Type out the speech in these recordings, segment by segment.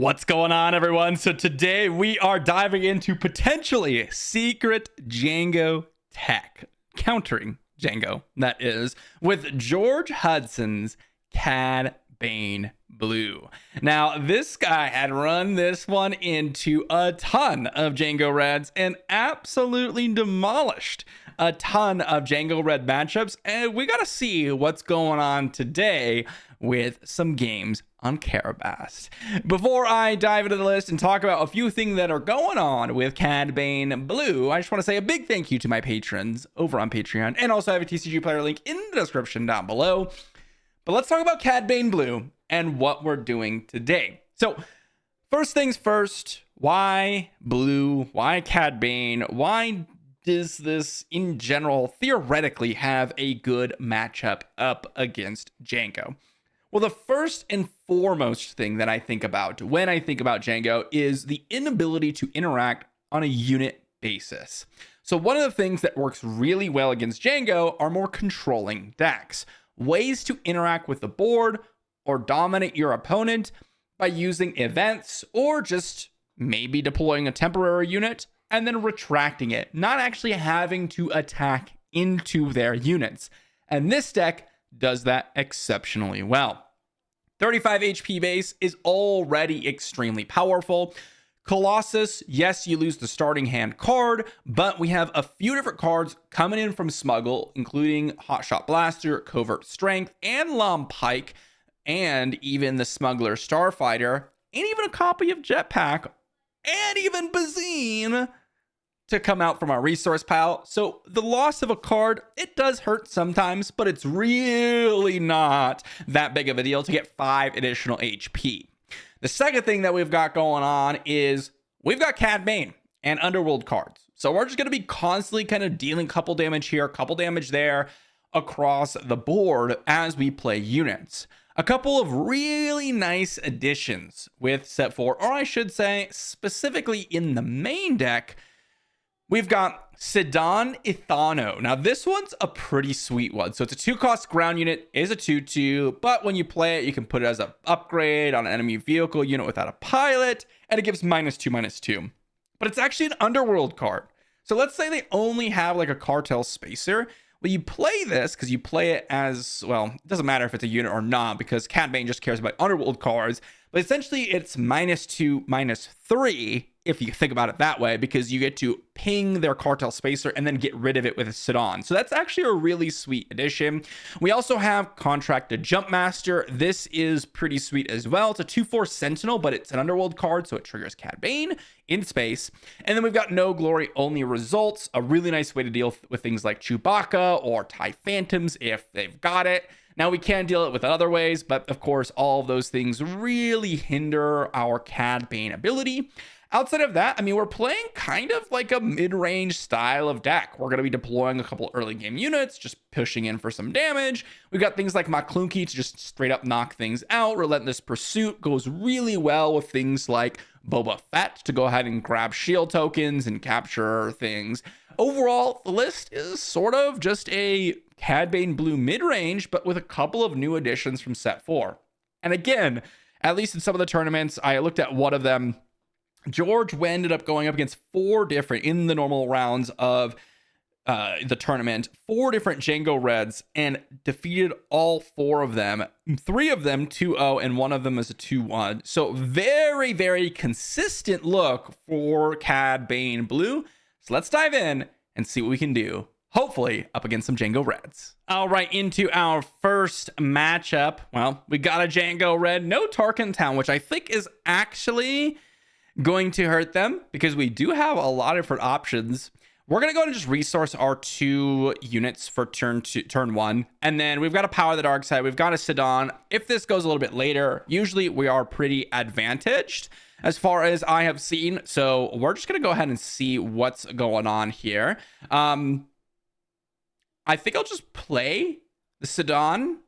What's going on, everyone? So today we are diving into potentially secret Jango tech, countering Jango, that is, with George Hudson's Cad Bane Blue. Now, this guy had run this one into a ton of Jango Reds and absolutely demolished a ton of Jango Red matchups, and we gotta see what's going on today with some games on Carabast. Before I dive into the list and talk about a few things that are going on with Cad Bane Blue, I just want to say a big thank you to my patrons over on Patreon, and also have a TCG player link in the description down below. But let's talk about Cad Bane Blue and what we're doing today. So first things first, why Blue? Why Cad Bane? Why does this in general theoretically have a good matchup up against Jango? Well, the first and foremost thing that I think about when I think about Jango is the inability to interact on a unit basis. So one of the things that works really well against Jango are more controlling decks, ways to interact with the board or dominate your opponent by using events or just maybe deploying a temporary unit and then retracting it, not actually having to attack into their units. And this deck does that exceptionally well. 35 HP base is already extremely powerful. Colossus, yes, you lose the starting hand card, but we have a few different cards coming in from Smuggle, including Hotshot Blaster, Covert Strength, and Lom Pike, and even the Smuggler Starfighter, and even a copy of Jetpack, and even Bazine to come out from our resource pile. So the loss of a card, it does hurt sometimes, but it's really not that big of a deal to get 5 additional HP. The second thing that we've got going on is we've got Cad Bane and Underworld cards. So we're just going to be constantly kind of dealing couple damage here, couple damage there across the board as we play units. A couple of really nice additions with set 4, or I should say specifically in the main deck. We've got Sedan Ithano. Now, this one's a pretty sweet one. So it's a 2-cost ground unit, is a 2/2, but when you play it, you can put it as an upgrade on an enemy vehicle unit without a pilot, and it gives -2/-2. But it's actually an Underworld card. So let's say they only have like a Cartel Spacer. Well, you play this because you play it as, well, it doesn't matter if it's a unit or not because Cad Bane just cares about Underworld cards. But essentially, it's -2/-3 if you think about it that way, because you get to ping their Cartel Spacer and then get rid of it with a Sedan. So that's actually a really sweet addition. We also have Contracted Jumpmaster. This is pretty sweet as well. It's a 2/4 Sentinel, but it's an Underworld card, so it triggers Cad Bane in space. And then we've got No Glory Only Results, a really nice way to deal with things like Chewbacca or TIE Phantoms if they've got it. Now, we can deal it with other ways, but of course, all of those things really hinder our Cad Bane ability. Outside of that, I mean, we're playing kind of like a mid-range style of deck. We're going to be deploying a couple early game units, just pushing in for some damage. We've got things like Maclunky to just straight up knock things out. Relentless Pursuit goes really well with things like Boba Fett to go ahead and grab shield tokens and capture things. Overall, the list is sort of just a Cad Bane Blue mid-range, but with a couple of new additions from set 4. And again, at least in some of the tournaments, I looked at one of them. George ended up going up against 4 different, in the normal rounds of the tournament, 4 different Jango Reds and defeated all 4 of them. 3 of them 2-0 and 1 of them is a 2-1. So very, very consistent look for Cad Bane Blue. So let's dive in and see what we can do, hopefully up against some Jango Reds. All right, into our first matchup. Well, we got a Jango Red, no Tarkin Town, which I think is actually going to hurt them because we do have a lot of different options. We're going to go ahead and just resource our 2 units for turn 1. And then we've got a Power of the Dark Side. We've got a Sedan. If this goes a little bit later, usually we are pretty advantaged as far as I have seen. So we're just going to go ahead and see what's going on here. I think I'll just play the Sedan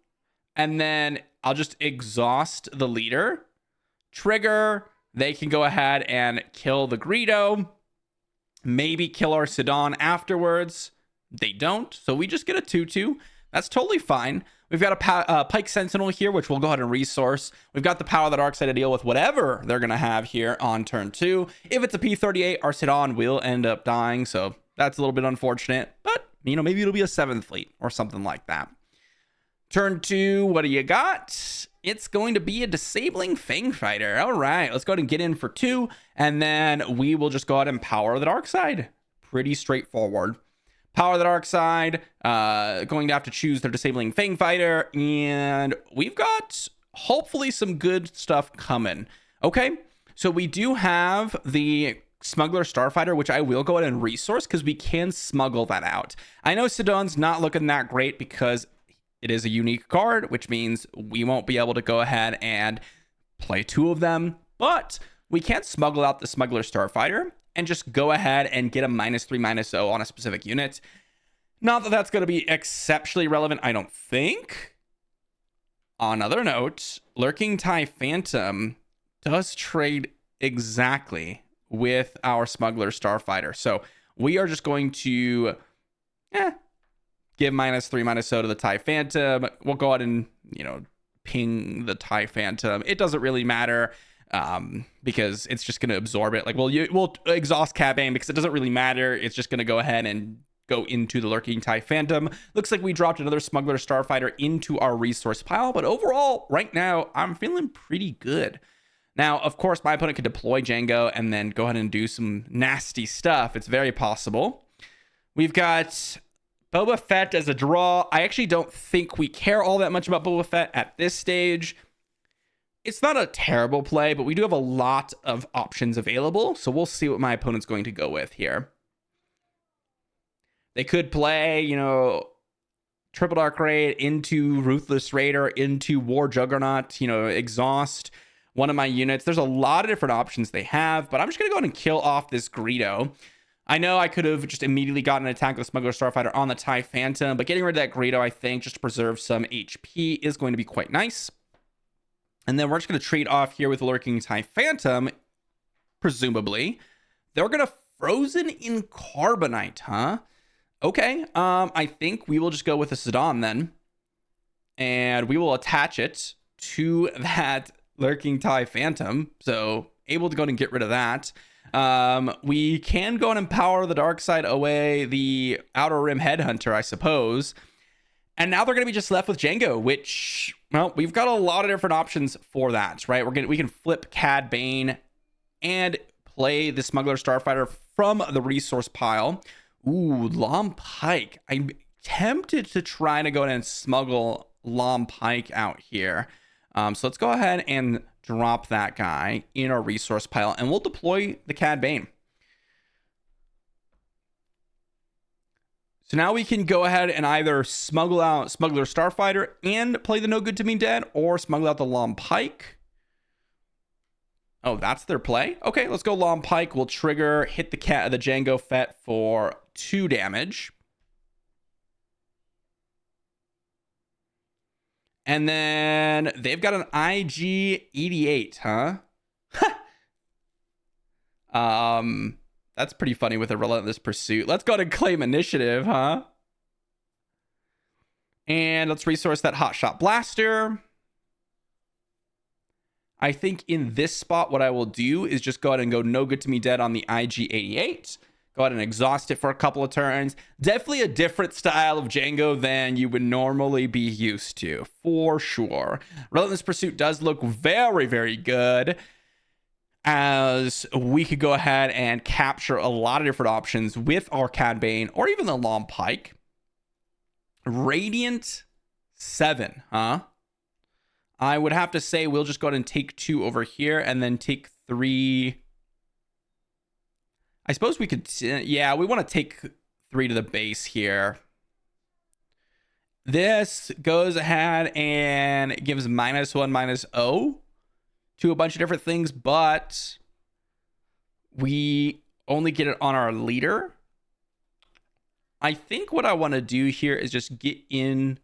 and then I'll just exhaust the leader. Trigger. They can go ahead and kill the Greedo, maybe kill our Sedan afterwards. They don't, so we just get a 2/2. That's totally fine. We've got a Pike Sentinel here, which we'll go ahead and resource. We've got the Power of the Dark Side to deal with whatever they're going to have here on turn 2. If it's a P-38, our Sidon will end up dying, so that's a little bit unfortunate. But, you know, maybe it'll be a 7th fleet or something like that. Turn 2, what do you got? It's going to be a Disabling Fang Fighter. All right, let's go ahead and get in for 2, and then we will just go ahead and Power of the Dark Side. Pretty straightforward. Power of the Dark Side, going to have to choose their Disabling Fang Fighter, and we've got hopefully some good stuff coming. Okay, so we do have the Smuggler Starfighter, which I will go ahead and resource because we can smuggle that out. I know Sidon's not looking that great because it is a unique card, which means we won't be able to go ahead and play 2 of them, but we can smuggle out the Smuggler Starfighter and just go ahead and get a -3/-0 on a specific unit. Not that that's going to be exceptionally relevant, I don't think. On another note, Lurking TIE Phantom does trade exactly with our Smuggler Starfighter. So we are just going to give -3/-0 to the TIE Phantom. We'll go ahead and, you know, ping the TIE Phantom. It doesn't really matter. Because it's just going to absorb it. Like, we'll exhaust Cad Bane because it doesn't really matter. It's just going to go ahead and go into the Lurking TIE Phantom. Looks like we dropped another Smuggler Starfighter into our resource pile, but overall, right now, I'm feeling pretty good. Now, of course, my opponent could deploy Jango and then go ahead and do some nasty stuff. It's very possible. We've got Boba Fett as a draw. I actually don't think we care all that much about Boba Fett at this stage. It's not a terrible play, but we do have a lot of options available. So we'll see what my opponent's going to go with here. They could play, you know, Triple Dark Raid into Ruthless Raider, into War Juggernaut, you know, exhaust one of my units. There's a lot of different options they have, but I'm just going to go ahead and kill off this Greedo. I know I could have just immediately gotten an attack with Smuggler Starfighter on the TIE Phantom, but getting rid of that Greedo, I think, just to preserve some HP is going to be quite nice. And then we're just going to trade off here with the Lurking TIE Phantom, presumably. They're going to Frozen in Carbonite, huh? Okay, I think we will just go with a Sidon then. And we will attach it to that Lurking TIE Phantom. So, able to go and get rid of that. We can go and empower the Dark Side away the Outer Rim Headhunter, I suppose. And now they're going to be just left with Jango, which, well, we've got a lot of different options for that, right? We can flip Cad Bane and play the Smuggler Starfighter from the resource pile. Ooh, Lom Pike. I'm tempted to try to go and smuggle Lom Pike out here. So let's go ahead and drop that guy in our resource pile, and we'll deploy the Cad Bane. So now we can go ahead and either smuggle out Smuggler Starfighter and play the No Good to Me Dead, or smuggle out the Lom Pike. Oh, that's their play? Okay, let's go Lom Pike. We'll trigger, hit the Jango Fett for 2 damage. And then they've got an IG-88, huh? That's pretty funny with a Relentless Pursuit. Let's go ahead and claim initiative, huh? And let's resource that Hotshot Blaster. I think in this spot, what I will do is just go ahead and go No Good to Me Dead on the IG-88. Go ahead and exhaust it for a couple of turns. Definitely a different style of Jango than you would normally be used to, for sure. Relentless Pursuit does look very, very good, as we could go ahead and capture a lot of different options with our Cad Bane or even the Lom Pike. Radiant 7, huh? I would have to say we'll just go ahead and take 2 over here and then take 3. I suppose we could, yeah, we want to take 3 to the base here. This goes ahead and gives -1/-0 to a bunch of different things, but we only get it on our leader. I think what I want to do here is just get in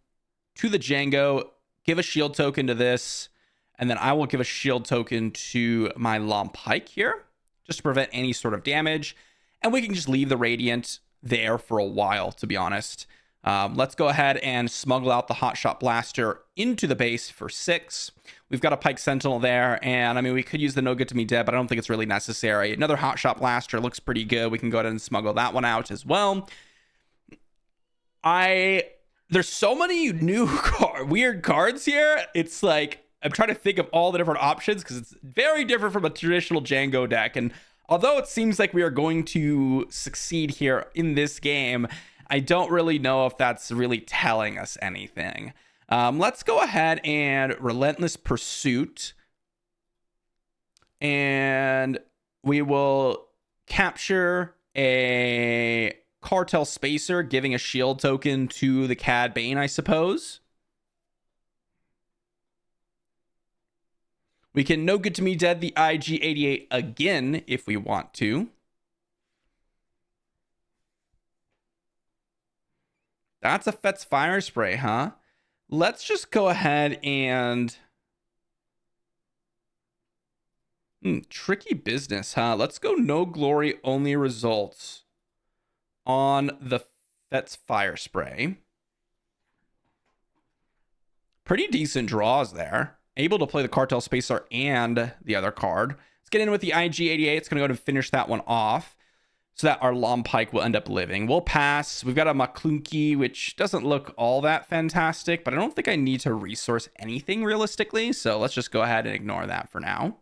to the Jango, give a shield token to this, and then I will give a shield token to my Lom Pike here, just to prevent any sort of damage. And we can just leave the Radiant there for a while, to be honest. Let's go ahead and smuggle out the Hotshot Blaster into the base for 6. We've got a Pike Sentinel there, and I mean, we could use the No Good to Me Dead, but I don't think it's really necessary. Another Hotshot Blaster looks pretty good. We can go ahead and smuggle that one out as well. There's so many new weird cards here. It's like, I'm trying to think of all the different options because it's very different from a traditional Jango deck. And although it seems like we are going to succeed here in this game, I don't really know if that's really telling us anything. Let's go ahead and Relentless Pursuit. And we will capture a Cartel Spacer, giving a shield token to the Cad Bane, I suppose. We can No Good to Me Dead the IG-88 again if we want to. That's a Fet's Fire Spray, huh? Let's just go ahead and... tricky business, huh? Let's go No Glory, Only Results on the Fet's Fire Spray. Pretty decent draws there. Able to play the Cartel Spacer and the other card. Let's get in with the IG-88. It's going to go ahead and finish that one off so that our Lom Pike will end up living. We'll pass. We've got a Maclunky, which doesn't look all that fantastic, but I don't think I need to resource anything realistically, so let's just go ahead and ignore that for now.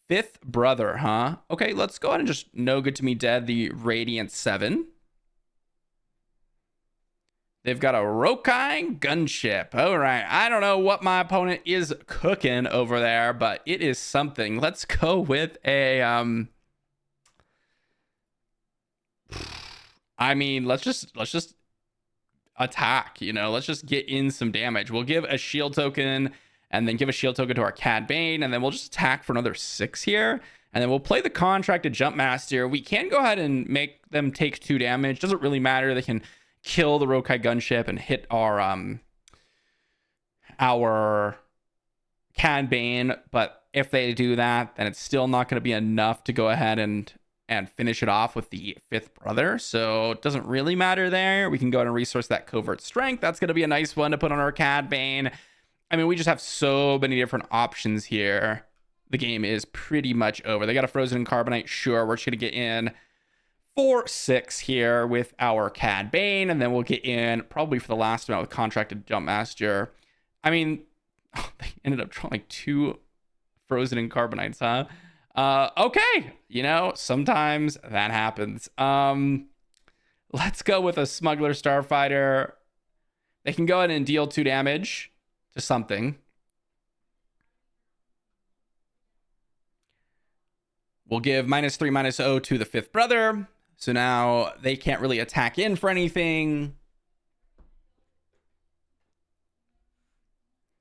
Fifth Brother, huh? Okay, let's go ahead and just No Good to Me Dead the Radiant 7. They've got a Rokai Gunship. All right, I don't know what my opponent is cooking over there, but it is something. Let's go with a... I mean, let's just attack, you know? Let's just get in some damage. We'll give a shield token and then give a shield token to our Cad Bane, and then we'll just attack for another 6 here. And then we'll play the Contracted Jump Master. We can go ahead and make them take 2 damage. Doesn't really matter. They can kill the Rokai Gunship and hit our Cad Bane. But if they do that, then it's still not going to be enough to go ahead and finish it off with the Fifth Brother. So it doesn't really matter there. We can go ahead and resource that Covert Strength. That's going to be a nice one to put on our Cad Bane. I mean, we just have so many different options here. The game is pretty much over. They got a Frozen Carbonite. Sure, we're just going to get in 4-6 here with our Cad Bane, and then we'll get in probably for the last amount with Contracted Jump Master. I mean, they ended up drawing like 2 Frozen Carbonites, huh? Okay, you know, sometimes that happens. Let's go with a Smuggler Starfighter. They can go ahead and deal 2 damage to something. We'll give -3/-0 to the Fifth Brother. So now they can't really attack in for anything.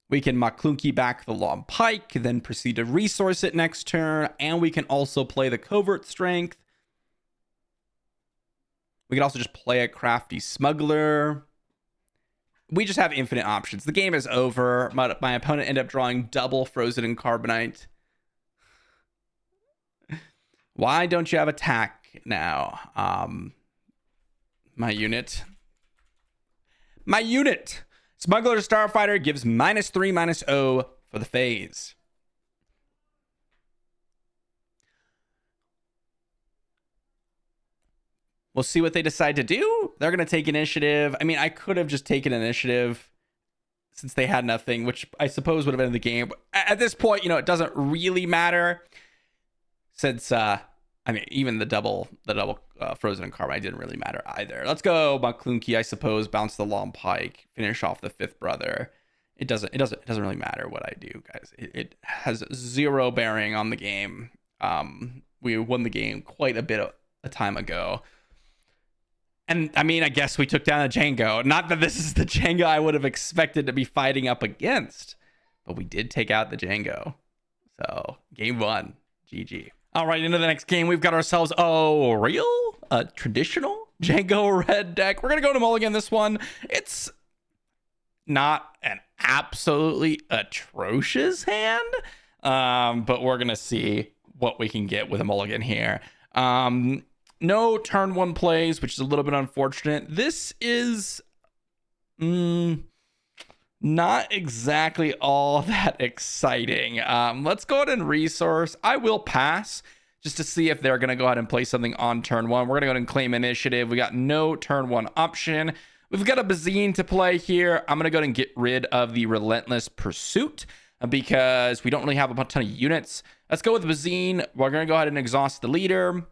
We can Maclunky back the Lom Pike, then proceed to resource it next turn. And we can also play the Covert Strength. We can also just play a Crafty Smuggler. We just have infinite options. The game is over. My opponent ended up drawing double Frozen Carbonite. Why don't you have attack now? My unit. Smuggler Starfighter gives -3/-0 for the phase. We'll see what they decide to do. They're going to take initiative. I mean, I could have just taken initiative since they had nothing, which I suppose would have been the game. But at this point, you know, it doesn't really matter since, I mean, even the double Frozen Carbonite didn't really matter either. Let's go Maclunky, I suppose, bounce the Lom Pike, finish off the Fifth Brother. It doesn't really matter what I do, guys. It has 0 bearing on the game. We won the game quite a bit of a time ago. And I mean, I guess we took down a Jango. Not that this is the Jango I would have expected to be fighting up against, but we did take out the Jango. So game 1, GG. All right, into the next game, we've got ourselves a traditional Jango red deck. We're gonna go to mulligan this one. It's not an absolutely atrocious hand, but we're gonna see what we can get with a mulligan here. no turn 1 plays, which is a little bit unfortunate. This is not exactly all that exciting. Let's go ahead and resource. I will pass just to see if they're going to go ahead and play something on turn 1. We're going to go ahead and claim initiative. We got no turn 1 option. We've got a Bane to play here. I'm going to go ahead and get rid of the Relentless Pursuit because we don't really have a ton of units. Let's go with Bane. We're going to go ahead and exhaust the leader.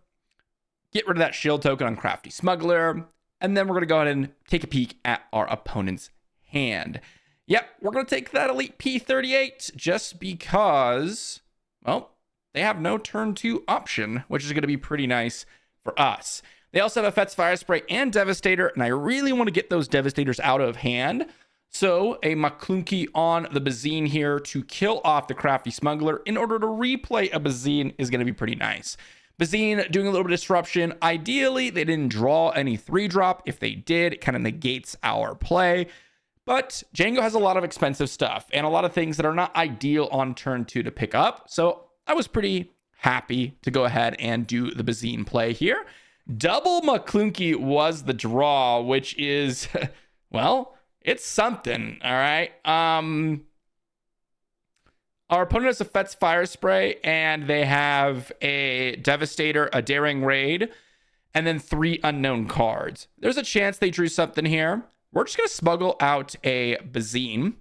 Get rid of that shield token on Crafty Smuggler. And then we're going to go ahead and take a peek at our opponent's hand. Yep, we're going to take that Elite P38 just because, well, they have no turn 2 option, which is going to be pretty nice for us. They also have a Fet's Fire Spray and Devastator, and I really want to get those Devastators out of hand. So a Maclunky on the Bane here to kill off the Crafty Smuggler in order to replay a Bane is going to be pretty nice. Bane doing a little bit of disruption. Ideally, they didn't draw any 3-drop. If they did, it kind of negates our play. But Jango has a lot of expensive stuff and a lot of things that are not ideal on turn 2 to pick up. So I was pretty happy to go ahead and do the Bane play here. Double Maclunky was the draw, which is, well, it's something, all right? Our opponent has a Fet's Fire Spray, and they have a Devastator, a Daring Raid, and then 3 unknown cards. There's a chance they drew something here. We're just going to smuggle out a Bane,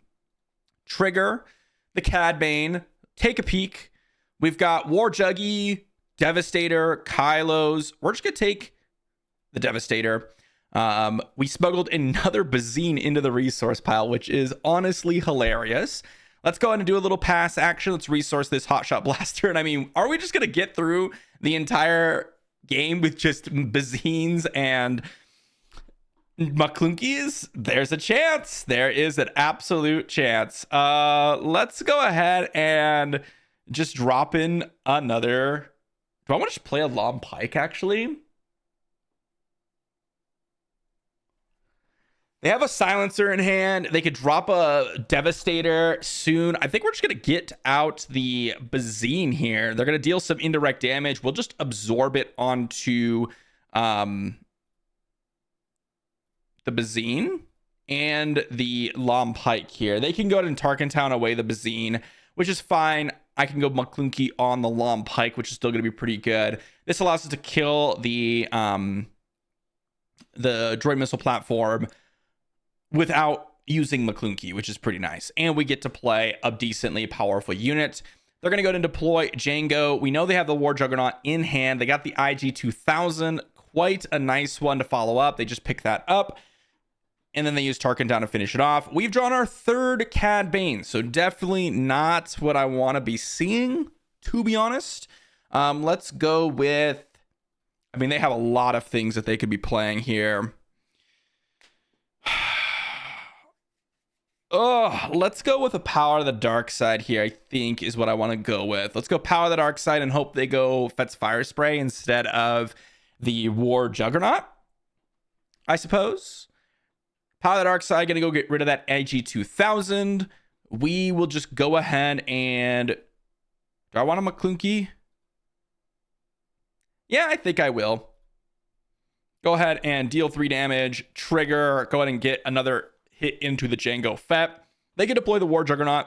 trigger the Cad Bane, take a peek. We've got War Juggy, Devastator, Kylos. We're just going to take the Devastator. We smuggled another Bane into the resource pile, which is honestly hilarious. Let's go ahead and do a little pass action. Let's resource this Hotshot Blaster. And I mean, are we just going to get through the entire game with just Banes and Maclunkies? There's a chance. There is an absolute chance. Let's go ahead and just drop in another. Do I want to just play a Long Pike, actually? They have a Silencer in hand. They could drop a Devastator soon. I think we're just going to get out the Bane here. They're going to deal some indirect damage. We'll just absorb it onto the Bane and the Long Pike here. They can go ahead and Tarkentown away the Bane, which is fine. I can go Maclunky on the Long Pike, which is still going to be pretty good. This allows us to kill the droid missile platform without using Maclunky, which is pretty nice. And we get to play a decently powerful unit. They're going to go ahead and deploy Jango. We know they have the War Juggernaut in hand. They got the IG-2000, quite a nice one to follow up. They just pick that up. And then they use Tarkentown to finish it off. We've drawn our third Cad Bane, so definitely not what I want to be seeing, to be honest. Let's go with, I mean, they have a lot of things that they could be playing here. Oh, let's go with a Power of the Dark Side here, I think is what I want to go with. Let's go Power of the Dark Side and hope they go Fet's Fire Spray instead of the War Juggernaut, I suppose. Power of the Dark Side, gonna go get rid of that IG-2000. We will just go ahead and... Do I want a Maclunky? Yeah, I think I will. Go ahead and deal 3 damage. Trigger. Go ahead and get another hit into the Jango Fett. They can deploy the War Juggernaut,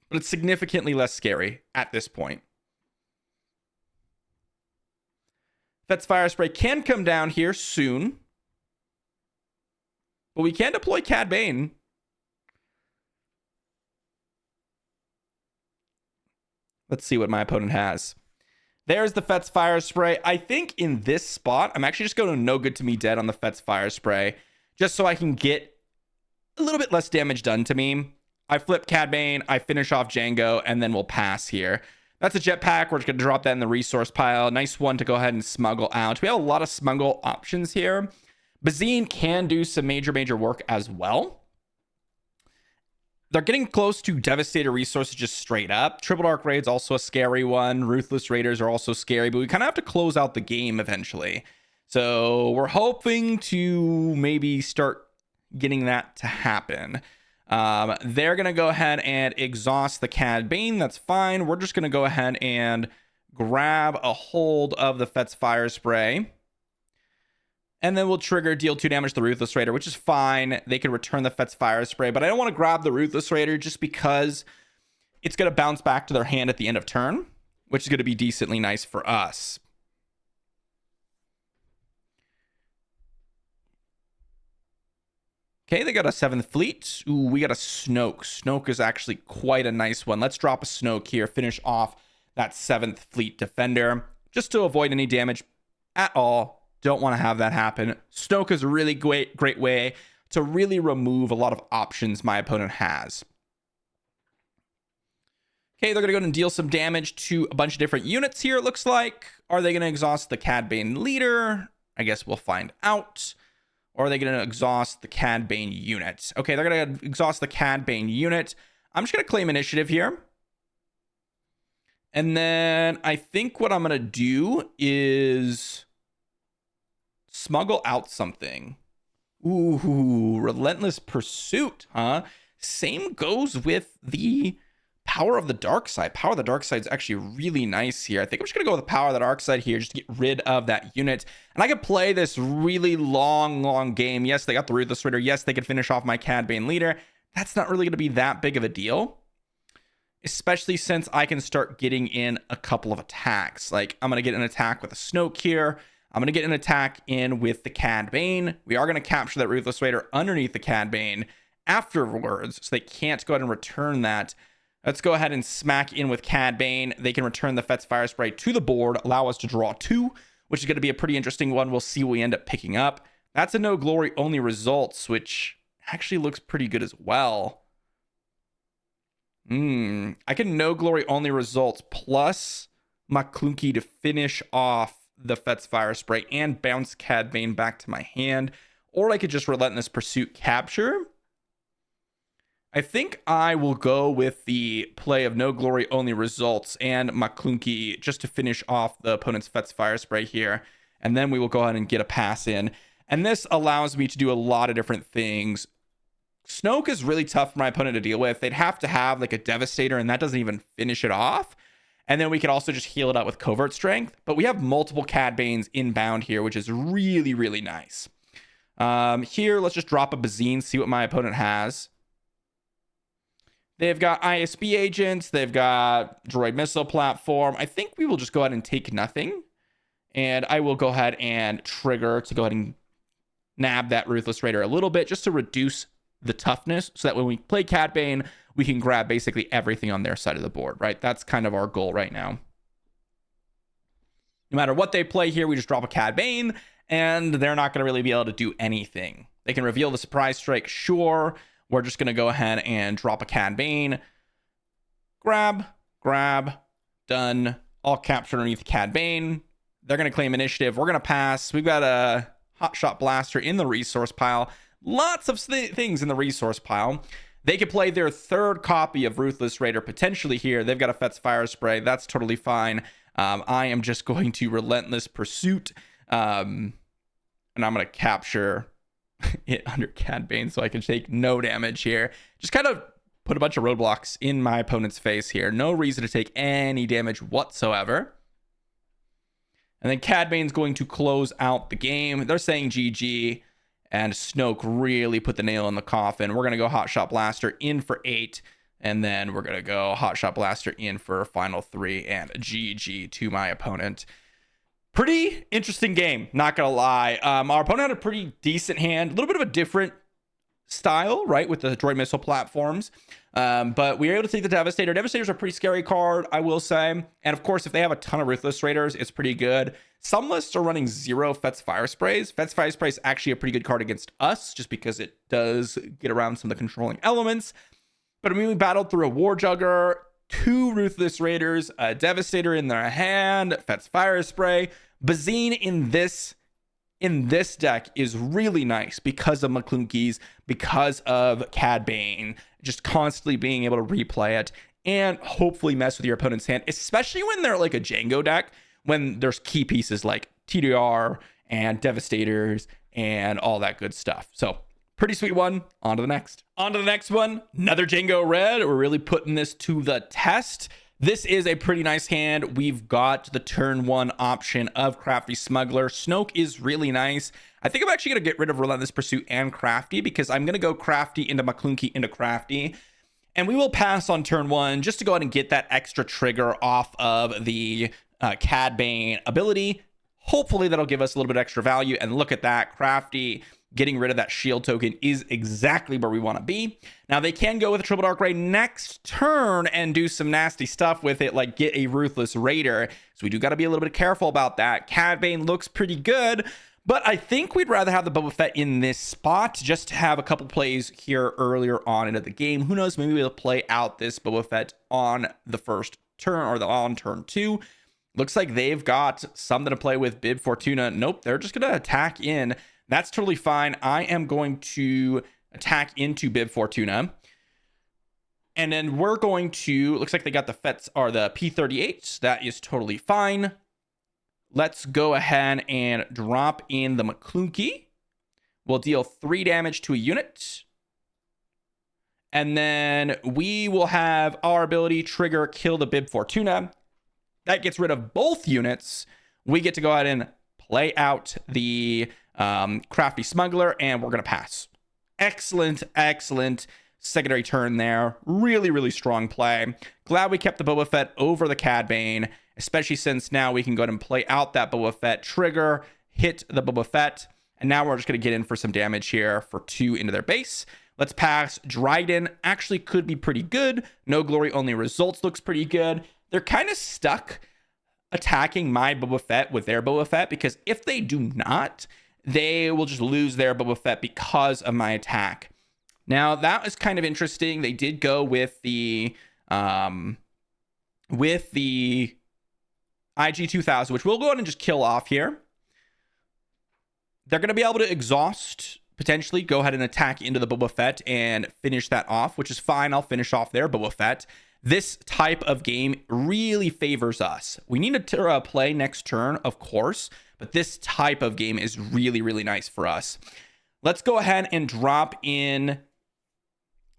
but it's significantly less scary at this point. Fet's Fire Spray can come down here soon, but we can deploy Cad Bane. Let's see what my opponent has. There's the Fet's Fire Spray. I think in this spot, I'm actually just going to No Good to Me Dead on the Fet's Fire Spray, just so I can get a little bit less damage done to me. I flip Cad Bane, I finish off Jango, and then we'll pass here. That's a jetpack. We're just going to drop that in the resource pile. Nice one to go ahead and smuggle out. We have a lot of smuggle options here. Bane can do some major work as well. They're getting close to Devastator resources just straight up. Triple Dark Raid's also a scary one. Ruthless Raiders are also scary, but we kind of have to close out the game eventually. So we're hoping to maybe start getting that to happen. They're going to go ahead and exhaust the Cad Bane. That's fine. We're just going to go ahead and grab a hold of the Fet's Fire Spray. And then we'll trigger deal 2 damage to the Ruthless Raider, which is fine. They can return the Fet's Fire Spray, but I don't want to grab the Ruthless Raider just because it's going to bounce back to their hand at the end of turn, which is going to be decently nice for us. Okay, they got a 7th Fleet. Ooh, we got a Snoke. Snoke is actually quite a nice one. Let's drop a Snoke here, finish off that 7th Fleet Defender, just to avoid any damage at all. Don't want to have that happen. Snoke is a really great way to really remove a lot of options my opponent has. Okay, they're going to go ahead and deal some damage to a bunch of different units here, it looks like. Are they going to exhaust the Cad Bane leader? I guess we'll find out. Or are they going to exhaust the Cad Bane unit? Okay, they're going to exhaust the Cad Bane unit. I'm just going to claim initiative here. And then I think what I'm going to do is smuggle out something. Ooh, Relentless Pursuit, huh? Same goes with the Power of the Dark Side. Power of the Dark Side is actually really nice here. I think I'm just going to go with the Power of the Dark Side here just to get rid of that unit. And I could play this really long game. Yes, they got the Ruthless Raider. Yes, they could finish off my Cad Bane leader. That's not really going to be that big of a deal, especially since I can start getting in a couple of attacks. Like, I'm going to get an attack with a Snoke here. I'm going to get an attack in with the Cad Bane. We are going to capture that Ruthless Raider underneath the Cad Bane afterwards, so they can't go ahead and return that. Let's go ahead and smack in with Cad Bane. They can return the Fet's Fire Spray to the board, allow us to draw 2, which is going to be a pretty interesting one. We'll see what we end up picking up. That's a no glory only results, which actually looks pretty good as well. I can no glory only results plus McClunky to finish off the Fet's Fire Spray and bounce Cad Bane back to my hand. Or I could just Relentless Pursuit capture. I think I will go with the play of no glory only results and McClunky just to finish off the opponent's Fet's Fire Spray here. And then we will go ahead and get a pass in. And this allows me to do a lot of different things. Snoke is really tough for my opponent to deal with. They'd have to have like a Devastator, and that doesn't even finish it off. And then we could also just heal it up with Covert Strength. But we have multiple Cad Banes inbound here, which is really nice. Here, let's just drop a Bane, see what my opponent has. They've got ISB agents. They've got droid missile platform. I think we will just go ahead and take nothing. And I will go ahead and trigger to go ahead and nab that Ruthless Raider a little bit just to reduce the toughness so that when we play Cad Bane, we can grab basically everything on their side of the board, right? That's kind of our goal right now. No matter what they play here, we just drop a Cad Bane, and they're not going to really be able to do anything. They can reveal the Surprise Strike, sure. We're just going to go ahead and drop a Cad Bane. Grab, done. All captured underneath the Cad Bane. They're going to claim initiative. We're going to pass. We've got a Hotshot Blaster in the resource pile. Lots of things in the resource pile. They could play their 3rd copy of Ruthless Raider potentially here. They've got a Fet's Fire Spray. That's totally fine. I am just going to Relentless Pursuit. And I'm going to capture it under Cad Bane so I can take no damage here. Just kind of put a bunch of roadblocks in my opponent's face here. No reason to take any damage whatsoever. And then Cad Bane's going to close out the game. They're saying GG. And Snoke really put the nail in the coffin. We're going to go Hotshot Blaster in for 8. And then we're going to go Hotshot Blaster in for a final 3. And GG to my opponent. Pretty interesting game, not going to lie. Our opponent had a pretty decent hand. A little bit of a different style, right, with the droid missile platforms. But we were able to take the Devastator. Devastator's a pretty scary card, I will say. And of course, if they have a ton of Ruthless Raiders, it's pretty good. Some lists are running 0 Fet's Fire Sprays. Fet's Fire Spray is actually a pretty good card against us, just because it does get around some of the controlling elements. But I mean, we battled through a War Jugger, 2 Ruthless Raiders, a Devastator in their hand, Fet's Fire Spray. Bane in this deck is really nice because of McClunky's, because of Cad Bane, just constantly being able to replay it and hopefully mess with your opponent's hand, especially when they're like a Jango deck, when there's key pieces like TDR and Devastators and all that good stuff. So pretty sweet one. On to the next. On to the next one. Another Jango red. We're really putting this to the test. This is a pretty nice hand. We've got the turn 1 option of Crafty Smuggler. Snoke is really nice. I think I'm actually going to get rid of Relentless Pursuit and Crafty because I'm going to go Crafty into Maclunky into Crafty. And we will pass on turn 1 just to go ahead and get that extra trigger off of the Cad Bane ability. Hopefully that'll give us a little bit extra value. And look at that, Crafty getting rid of that shield token is exactly where we want to be. Now they can go with a triple dark ray next turn and do some nasty stuff with it, like get a ruthless raider. So we do got to be a little bit careful about that. Cad Bane looks pretty good, but I think we'd rather have the Boba Fett in this spot just to have a couple plays here earlier on into the game. Who knows, maybe we'll play out this Boba Fett on the first turn or on turn 2. Looks like they've got something to play with. Bib Fortuna. Nope, they're just going to attack in. That's totally fine. I am going to attack into Bib Fortuna. And then we're going to, looks like they got the Fets are the P38s. That is totally fine. Let's go ahead and drop in the Maclunky. We'll deal 3 damage to a unit. And then we will have our ability trigger kill the Bib Fortuna. That gets rid of both units. We get to go ahead and play out the Crafty Smuggler, and we're going to pass. Excellent, excellent secondary turn there. Really, really strong play. Glad we kept the Boba Fett over the Cad Bane, especially since now we can go ahead and play out that Boba Fett trigger, hit the Boba Fett, and now we're just going to get in for some damage here for 2 into their base. Let's pass. Dryden actually could be pretty good. No Glory Only Results looks pretty good. They're kind of stuck attacking my Boba Fett with their Boba Fett, because if they do not, they will just lose their Boba Fett because of my attack. Now, that was kind of interesting. They did go with the IG-2000, which we'll go ahead and just kill off here. They're going to be able to exhaust, potentially go ahead and attack into the Boba Fett and finish that off, which is fine. I'll finish off their Boba Fett. This type of game really favors us. We need to play next turn, of course, but this type of game is really, really nice for us. Let's go ahead and drop in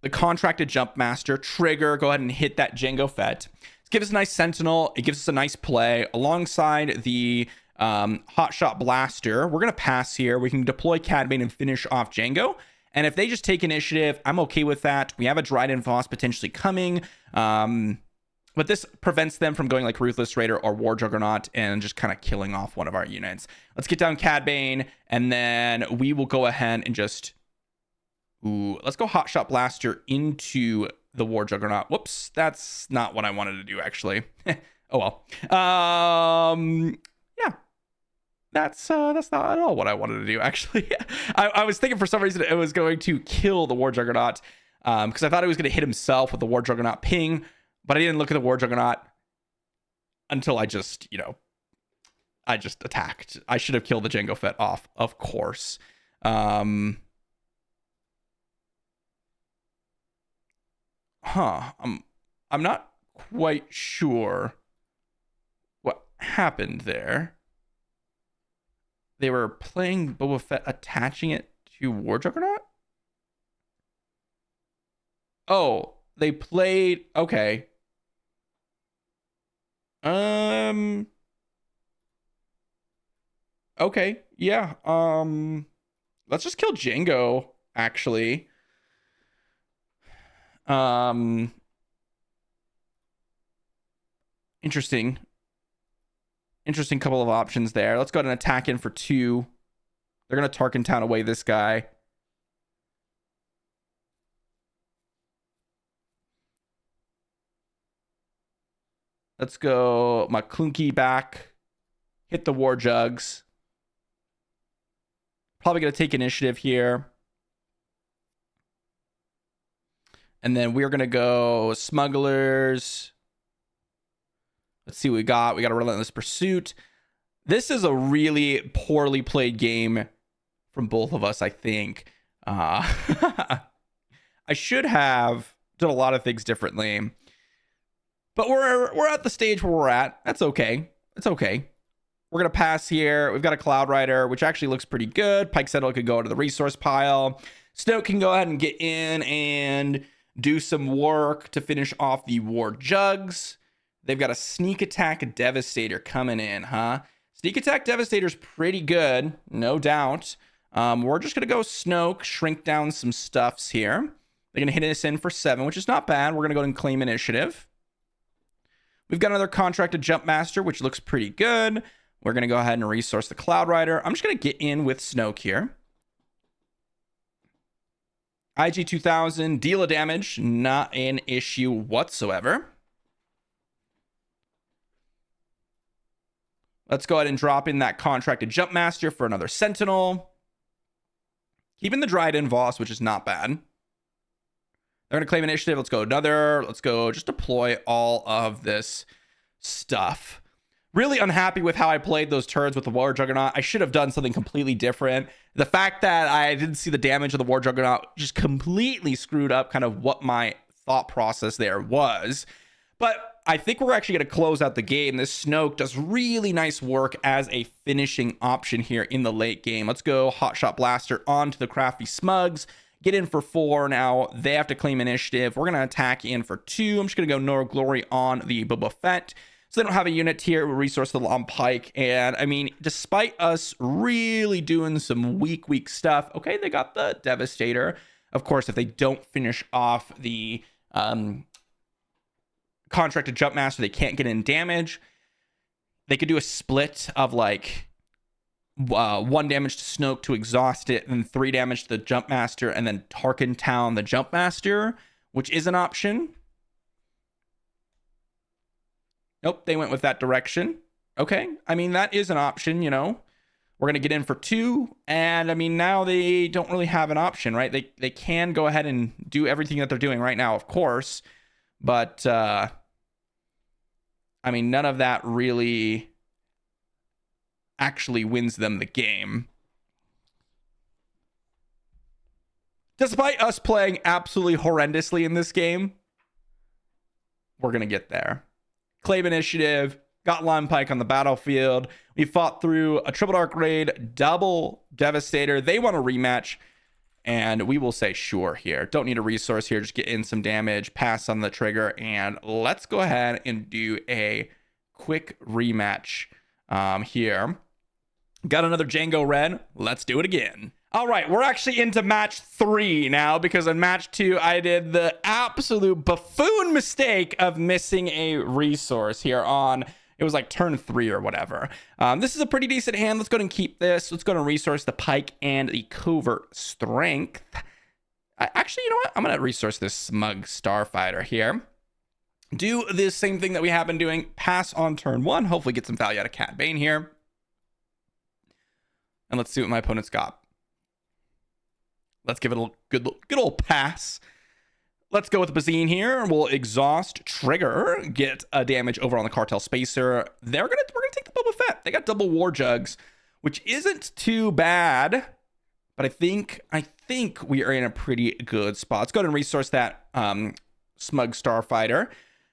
the Contracted Jump Master trigger. Go ahead and hit that Jango Fett. It gives us a nice Sentinel. It gives us a nice play alongside the Hotshot Blaster. We're going to pass here. We can deploy Cad Bane and finish off Jango. And if they just take initiative, I'm okay with that. We have a Dryden Voss potentially coming. But this prevents them from going like Ruthless Raider or War Juggernaut and just kind of killing off one of our units. Let's get down Cad Bane, and then we will go ahead and just... let's go Hotshot Blaster into the War Juggernaut. Whoops, that's not what I wanted to do, actually. Oh, well. Yeah. That's not at all what I wanted to do, actually. I was thinking for some reason it was going to kill the War Juggernaut, because I thought he was going to hit himself with the War Juggernaut ping, but I didn't look at the War Juggernaut until I just, I just attacked. I should have killed the Jango Fett off, of course. I'm not quite sure what happened there. They were playing Boba Fett, attaching it to War Juggernaut? Oh, they played... Okay. Okay, yeah. Let's just kill Jango, actually. Interesting couple of options there. Let's go ahead and attack in for 2. They're going to Tarkin Town away this guy. Let's go Maclunky back. Hit the War Jugs. Probably going to take initiative here. And then we're going to go Smugglers. Let's see what we got. We got a Relentless Pursuit. This is a really poorly played game from both of us, I think. I should have done a lot of things differently. But we're at the stage where we're at. That's okay. It's okay. We're going to pass here. We've got a Cloud Rider, which actually looks pretty good. Pike Settle could go into the resource pile. Snoke can go ahead and get in and do some work to finish off the War Jugs. They've got a sneak attack Devastator coming in, huh? Sneak attack Devastator's pretty good, no doubt. We're just going to go Snoke, shrink down some stuffs here. They're going to hit us in for 7, which is not bad. We're going to go ahead and claim initiative. We've got another contracted Jump Master, which looks pretty good. We're going to go ahead and resource the Cloud Rider. I'm just going to get in with Snoke here. IG 2000, deal of damage, not an issue whatsoever. Let's go ahead and drop in that contracted Jump Master for another Sentinel. Keeping the Dryden Voss, which is not bad. They're going to claim initiative. Let's go another. Let's go just deploy all of this stuff. Really unhappy with how I played those turns with the War Juggernaut. I should have done something completely different. The fact that I didn't see the damage of the War Juggernaut just completely screwed up kind of what my thought process there was. But I think we're actually going to close out the game. This Snoke does really nice work as a finishing option here in the late game. Let's go Hotshot Blaster onto the Crafty Smugs. Get in for 4 now. They have to claim initiative. We're going to attack in for 2. I'm just going to go No Glory on the Boba Fett. So they don't have a unit here. We'll resource the Long Pike. And I mean, despite us really doing some weak stuff, okay, they got the Devastator. Of course, if they don't finish off the contracted Jump Master, they can't get in damage. They could do a split of like 1 damage to Snoke to exhaust it, and 3 damage to the Jump Master, and then Tarkin Town the Jump Master, which is an option. Nope, they went with that direction. Okay, I mean, that is an option, you know. We're going to get in for 2, and I mean, now they don't really have an option, right? They can go ahead and do everything that they're doing right now, of course, but I mean, none of that really actually wins them the game. Despite us playing absolutely horrendously in this game, we're going to get there. Claim initiative, got Lime Pike on the battlefield. We fought through a Triple Dark Raid, double Devastator. They want a rematch, and we will say sure here. Don't need a resource here. Just get in some damage, pass on the trigger, and let's go ahead and do a quick rematch here. Got another Jango Red. Let's do it again. All right, we're actually into match 3 now, because in match 2, I did the absolute buffoon mistake of missing a resource here on, it was like turn 3 or whatever. This is a pretty decent hand. Let's go ahead and keep this. Let's go and resource the Pike and the Covert Strength. Actually, you know what? I'm going to resource this Smug Starfighter here. Do the same thing that we have been doing. Pass on turn 1. Hopefully get some value out of Cad Bane here. And let's see what my opponent's got. Let's give it a good old pass. Let's go with Bane here. We'll exhaust, trigger, get a damage over on the Cartel Spacer. We're gonna take the Boba Fett. They got double War Jugs, which isn't too bad, but I think we are in a pretty good spot. Let's go ahead and resource that Smug Starfighter.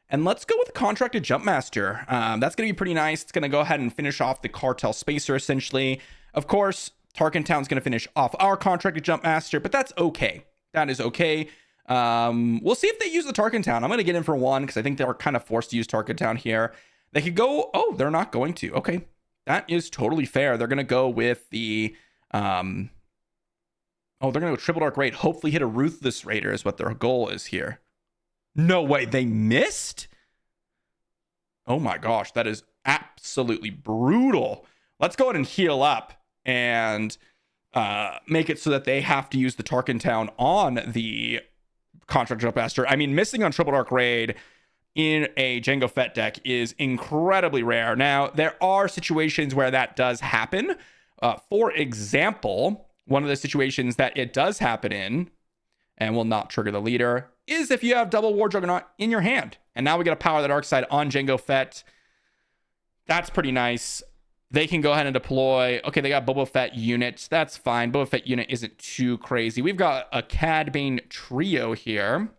And let's go with the contracted Jump Master. That's going to be pretty nice. It's going to go ahead and finish off the Cartel Spacer, essentially. Of course, Tarkin Town's going to finish off our contracted Jump Master, but that's okay. That is okay. We'll see if they use the Tarkin Town. I'm going to get in for 1, because I think they're kind of forced to use Tarkin Town here. They could go... Oh, they're not going to. Okay. That is totally fair. They're going to go with the... Oh, they're going to go Triple Dark Raid. Hopefully hit a Ruthless Raider is what their goal is here. No way, they missed? Oh my gosh, that is absolutely brutal. Let's go ahead and heal up and make it so that they have to use the Tarkin Town on the Contract Jump Master. I mean, missing on Triple Dark Raid in a Jango Fett deck is incredibly rare. Now, there are situations where that does happen. For example, one of the situations that it does happen in, and will not trigger the leader, is if you have double War Juggernaut in your hand. And now we got to power the dark side on Jango Fett. That's pretty nice. They can go ahead and deploy. Okay, they got Boba Fett units. That's fine. Boba Fett unit isn't too crazy. We've got a Cad Bane trio here,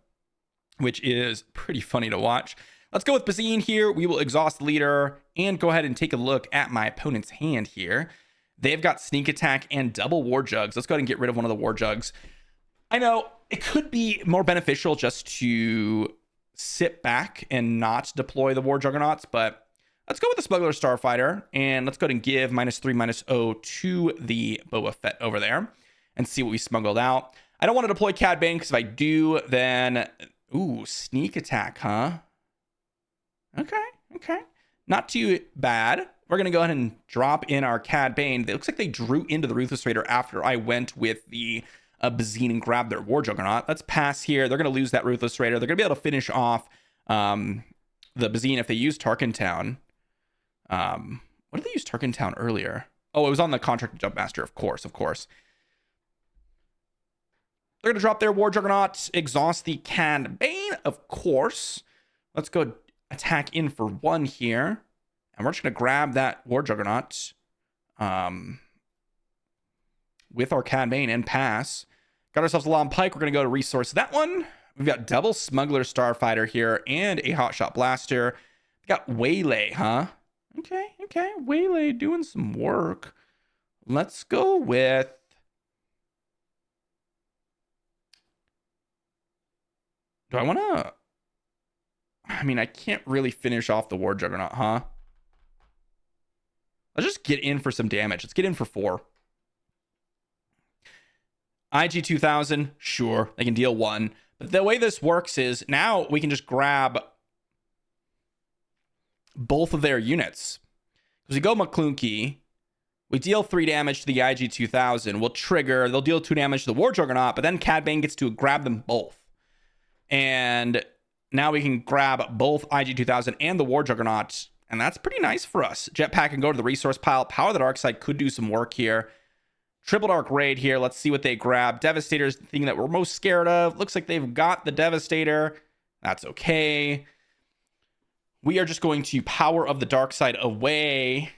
which is pretty funny to watch. Let's go with Bane here. We will exhaust the leader and go ahead and take a look at my opponent's hand here. They've got sneak attack and double War Jugs. Let's go ahead and get rid of one of the War Jugs. I know it could be more beneficial just to sit back and not deploy the War Juggernauts, but let's go with the Smuggler Starfighter, and let's go ahead and give -3/-0 to the Boba Fett over there and see what we smuggled out. I don't want to deploy Cad Bane, because if I do, then... Ooh, sneak attack, huh? Okay. Not too bad. We're going to go ahead and drop in our Cad Bane. It looks like they drew into the Ruthless Raider after I went with the Bane and grabbed their War Juggernaut. Let's pass here. They're going to lose that Ruthless Raider. They're going to be able to finish off the Bane if they use Tarkin Town. What did they use Tarkin Town earlier? Oh, it was on the Contracted Jumpmaster, of course. They're going to drop their War Juggernaut, exhaust the Cad Bane, of course. Let's go attack in for 1 here. And we're just going to grab that War Juggernaut with our Cad Bane and pass. Got ourselves a Long Pike. We're going to go to resource that one. We've got double Smuggler Starfighter here and a Hotshot Blaster. We got Waylay, huh? Okay. Waylay doing some work. Let's go with... Do I want to... I mean, I can't really finish off the War Juggernaut, huh? Let's just get in for some damage. Let's get in for 4. IG 2000, sure, they can deal 1. But the way this works is now we can just grab both of their units. Because we go McClunky, we deal 3 damage to the IG 2000. We'll trigger, they'll deal 2 damage to the War Juggernaut, but then Cad Bane gets to grab them both. And now we can grab both IG 2000 and the War Juggernaut, and that's pretty nice for us. Jetpack can go to the resource pile. Power the Dark Side could do some work here. Triple Dark Raid here. Let's see what they grab. Devastator's the thing that we're most scared of. Looks like they've got the Devastator. That's okay. We are just going to Power of the Dark Side away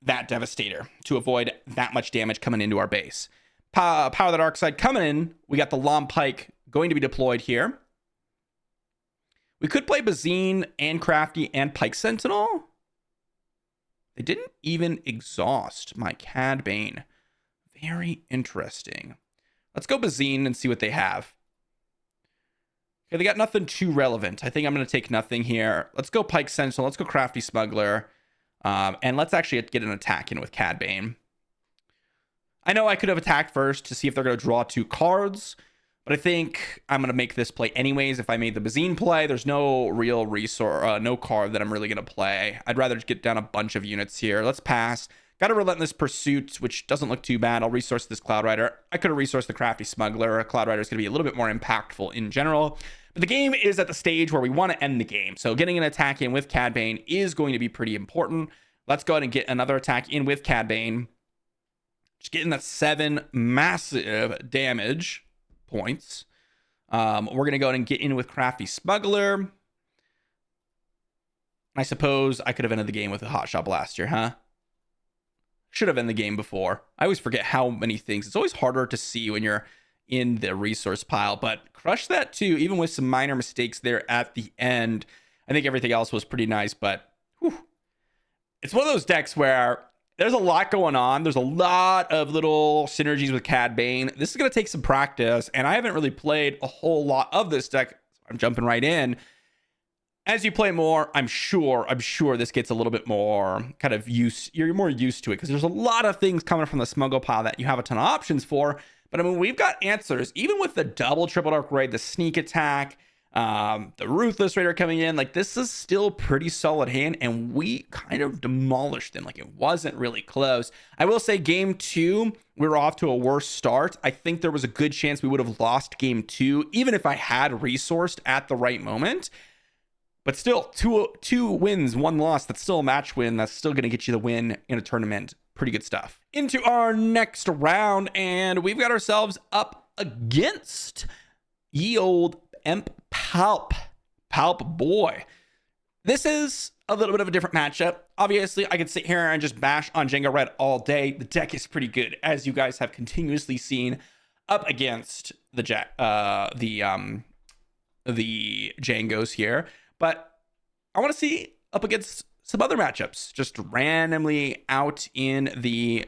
that Devastator to avoid that much damage coming into our base. Power of the Dark Side coming in. We got the Long Pike going to be deployed here. We could play Bane and Crafty and Pike Sentinel. They didn't even exhaust my Cad Bane. Very interesting. Let's go Bane and see what they have. Okay, they got nothing too relevant. I think I'm going to take nothing here. Let's go Pike Sentinel. Let's go Crafty Smuggler. And let's actually get an attack in with Cad Bane. I know I could have attacked first to see if they're going to draw 2 cards. But I think I'm going to make this play anyways. If I made the Bane play, there's no real resource, no card that I'm really going to play. I'd rather just get down a bunch of units here. Let's pass. Got a Relentless Pursuit, which doesn't look too bad. I'll resource this Cloud Rider. I could have resourced the Crafty Smuggler. Cloud Rider is going to be a little bit more impactful in general. But the game is at the stage where we want to end the game. So getting an attack in with Cad Bane is going to be pretty important. Let's go ahead and get another attack in with Cad Bane. Just getting that 7 massive damage points. We're going to go ahead and get in with Crafty Smuggler. I suppose I could have ended the game with a Hotshot Blaster, huh? Should have ended the game before. I always forget how many things. It's always harder to see when you're in the resource pile, but crush that too, even with some minor mistakes there at the end. I think everything else was pretty nice, but whew. It's one of those decks where there's a lot going on. There's a lot of little synergies with Cad Bane. This is going to take some practice, and I haven't really played a whole lot of this deck. I'm jumping right in. As you play more, I'm sure this gets a little bit more kind of you're more used to it, because there's a lot of things coming from the smuggle pile that you have a ton of options for. But I mean, we've got answers, even with the double Triple Dark Raid, the sneak attack, the Ruthless Raider coming in. Like, this is still pretty solid hand, and we kind of demolished them. Like, it wasn't really close. I will say game 2, we were off to a worse start. I think there was a good chance we would have lost game 2, even if I had resourced at the right moment. But still, two wins, 1 loss. That's still a match win. That's still going to get you the win in a tournament. Pretty good stuff. Into our next round, and we've got ourselves up against ye old Imp Palp boy. This is a little bit of a different matchup. Obviously, I could sit here and just bash on Jango Red all day. The deck is pretty good, as you guys have continuously seen up against the Jangos here. But I want to see up against some other matchups, just randomly out in the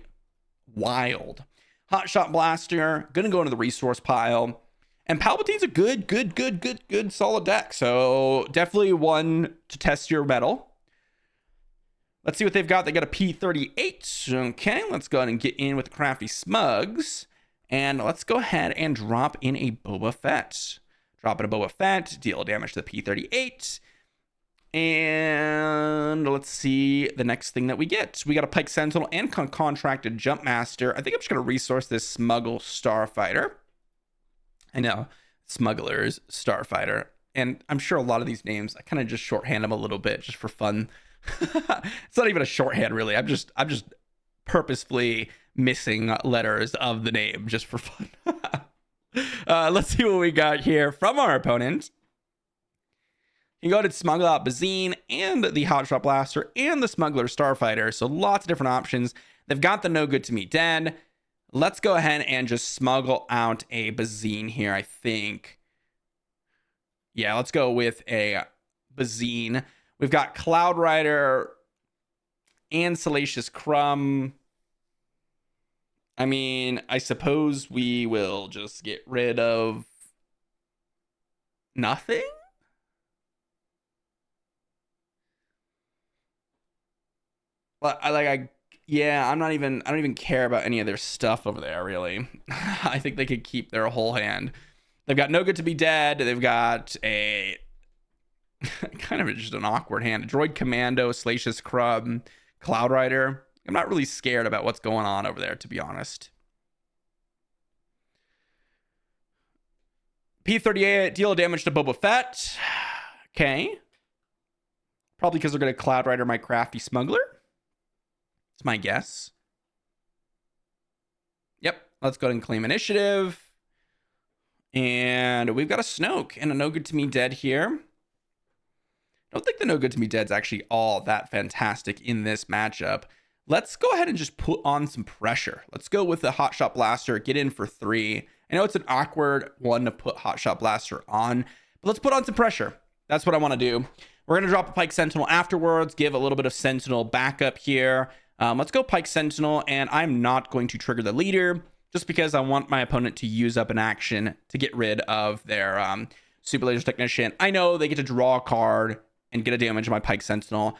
wild. Hotshot Blaster, gonna go into the resource pile. And Palpatine's a good, solid deck. So definitely one to test your mettle. Let's see what they've got. They got a P-38. Okay, let's go ahead and get in with the Crafty Smugs. And let's go ahead and drop in a Boba Fett. Drop in a Boba Fett, deal damage to the P-38. And let's see the next thing that we get. We got a Pike Sentinel and Contracted Jumpmaster. I think I'm just going to resource this Smuggle Starfighter. I know, Smugglers Starfighter. And I'm sure a lot of these names, I kind of just shorthand them a little bit just for fun. It's not even a shorthand, really. I'm just purposefully missing letters of the name just for fun. Let's see what we got here from our opponent. You go ahead and smuggle out Bane and the Hotshot Blaster and the Smuggler Starfighter. So lots of different options. They've got the No Good to Me Dead. Let's go ahead and just smuggle out a Bane here, I think. Yeah, let's go with a Bane. We've got Cloud Rider and Salacious Crumb. I mean, I suppose we will just get rid of nothing? But I don't even care about any of their stuff over there, really. I think they could keep their whole hand. They've got No Good to Be Dead. They've got a kind of just an awkward hand. Droid Commando, Salacious Crumb, Cloud Rider. I'm not really scared about what's going on over there, to be honest. P-38, deal damage to Boba Fett. Okay. Probably because they're going to Cloud Rider my Crafty Smuggler. It's my guess. Yep. Let's go ahead and claim initiative. And we've got a Snoke and a No Good to Me Dead here. I don't think the No Good to Me Dead's actually all that fantastic in this matchup. Let's go ahead and just put on some pressure. Let's go with the Hotshot Blaster, get in for 3. I know it's an awkward one to put Hotshot Blaster on, but let's put on some pressure. That's what I want to do. We're going to drop a Pike Sentinel afterwards, give a little bit of Sentinel backup here. Let's go Pike Sentinel, and I'm not going to trigger the leader just because I want my opponent to use up an action to get rid of their Super Laser Technician. I know they get to draw a card and get a damage on my Pike Sentinel.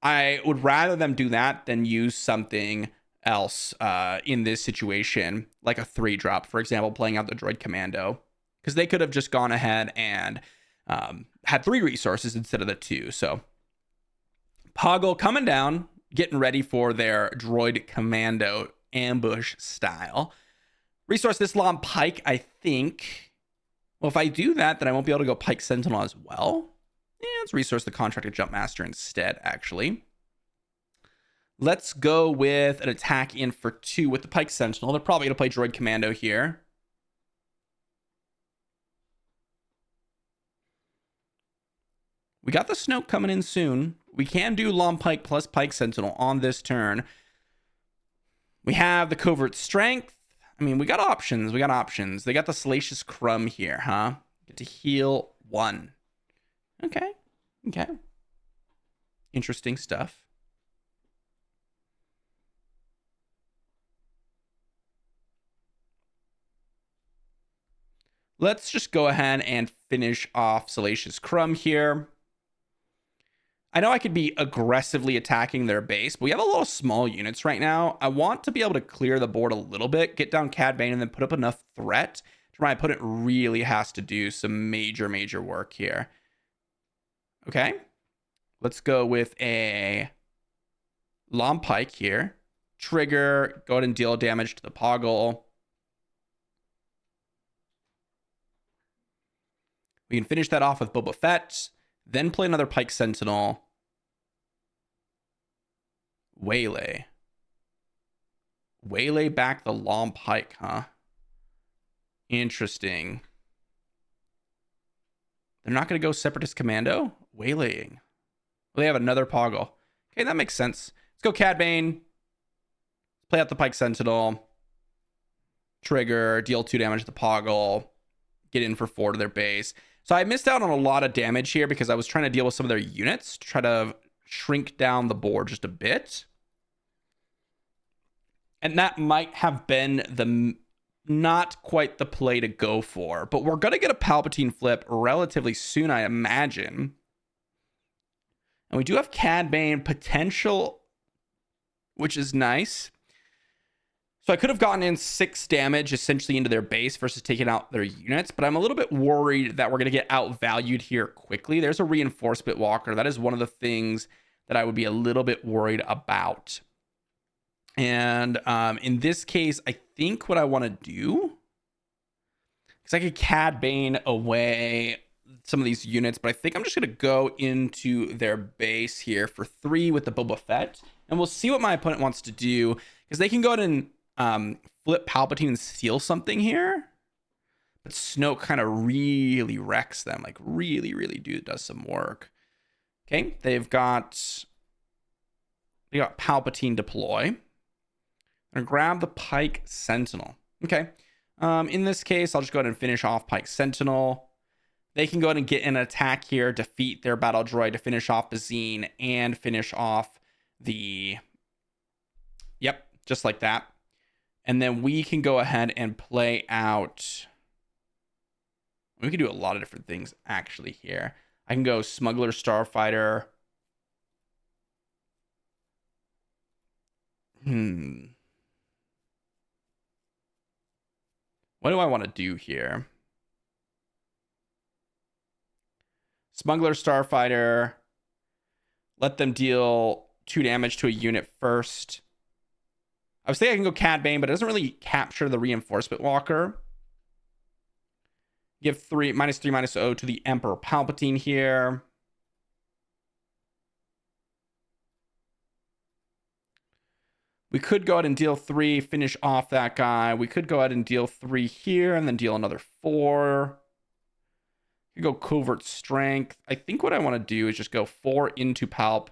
I would rather them do that than use something else in this situation, like a 3-drop, for example, playing out the Droid Commando, because they could have just gone ahead and had 3 resources instead of the 2. So Poggle coming down, getting ready for their Droid Commando ambush style. Resource this Long Pike, I think. Well, if I do that, then I won't be able to go Pike Sentinel as well. Yeah, let's resource the Contracted Jumpmaster instead, actually. Let's go with an attack in for 2 with the Pike Sentinel. They're probably going to play Droid Commando here. We got the Snoke coming in soon. We can do Long Pike plus Pike Sentinel on this turn. We have the Covert Strength. I mean, we got options. We got options. They got the Salacious Crumb here, huh? Get to heal 1. Okay. Okay. Interesting stuff. Let's just go ahead and finish off Salacious Crumb here. I know I could be aggressively attacking their base, but we have a lot of small units right now. I want to be able to clear the board a little bit, get down Cad Bane, and then put up enough threat to my opponent really has to do some major work here. Okay. Let's go with a Long Pike here. Trigger, go ahead and deal damage to the Poggle. We can finish that off with Boba Fett, then play another Pike Sentinel. Waylay. Waylay back the Long Pike, huh? Interesting. They're not going to go Separatist Commando? Waylaying. Well, they have another Poggle. Okay, that makes sense. Let's go Cad Bane. Play out the Pike Sentinel. Trigger, deal 2 damage to the Poggle. Get in for 4 to their base. So I missed out on a lot of damage here because I was trying to deal with some of their units to try to shrink down the board just a bit. And that might have been the not quite the play to go for. But we're going to get a Palpatine flip relatively soon, I imagine. And we do have Cad Bane potential, which is nice. So I could have gotten in 6 damage essentially into their base versus taking out their units, but I'm a little bit worried that we're going to get outvalued here quickly. There's a reinforcement walker. That is one of the things that I would be a little bit worried about. And in this case, I think what I want to do is I could Cad Bane away some of these units, but I think I'm just going to go into their base here for 3 with the Boba Fett, and we'll see what my opponent wants to do, because they can go ahead and flip Palpatine and steal something here, but Snoke kind of really wrecks them, like really does some work. Okay, they got Palpatine deploy and grab the Pike Sentinel. Okay, in this case, I'll just go ahead and finish off Pike Sentinel. They can go ahead and get an attack here, defeat their battle droid to finish off Bane and finish off the... Yep, just like that. And then we can go ahead and play out... We can do a lot of different things, actually, here. I can go Smuggler Starfighter. What do I want to do here? Smuggler Starfighter. Let them deal 2 damage to a unit first. I was thinking I can go Cad Bane, but it doesn't really capture the reinforcement walker. Give -3/-0 to the Emperor Palpatine here. We could go ahead and deal 3, finish off that guy. We could go ahead and deal 3 here and then deal another 4. You go Covert Strength. I think what I want to do is just go 4 into Palp,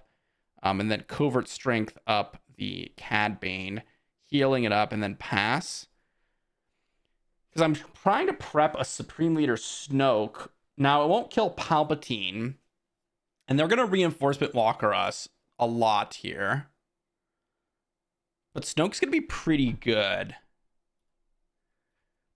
and then Covert Strength up the Cad Bane, healing it up, and then pass. Because I'm trying to prep a Supreme Leader Snoke. Now, it won't kill Palpatine, and they're going to reinforcement walker us a lot here. But Snoke's going to be pretty good.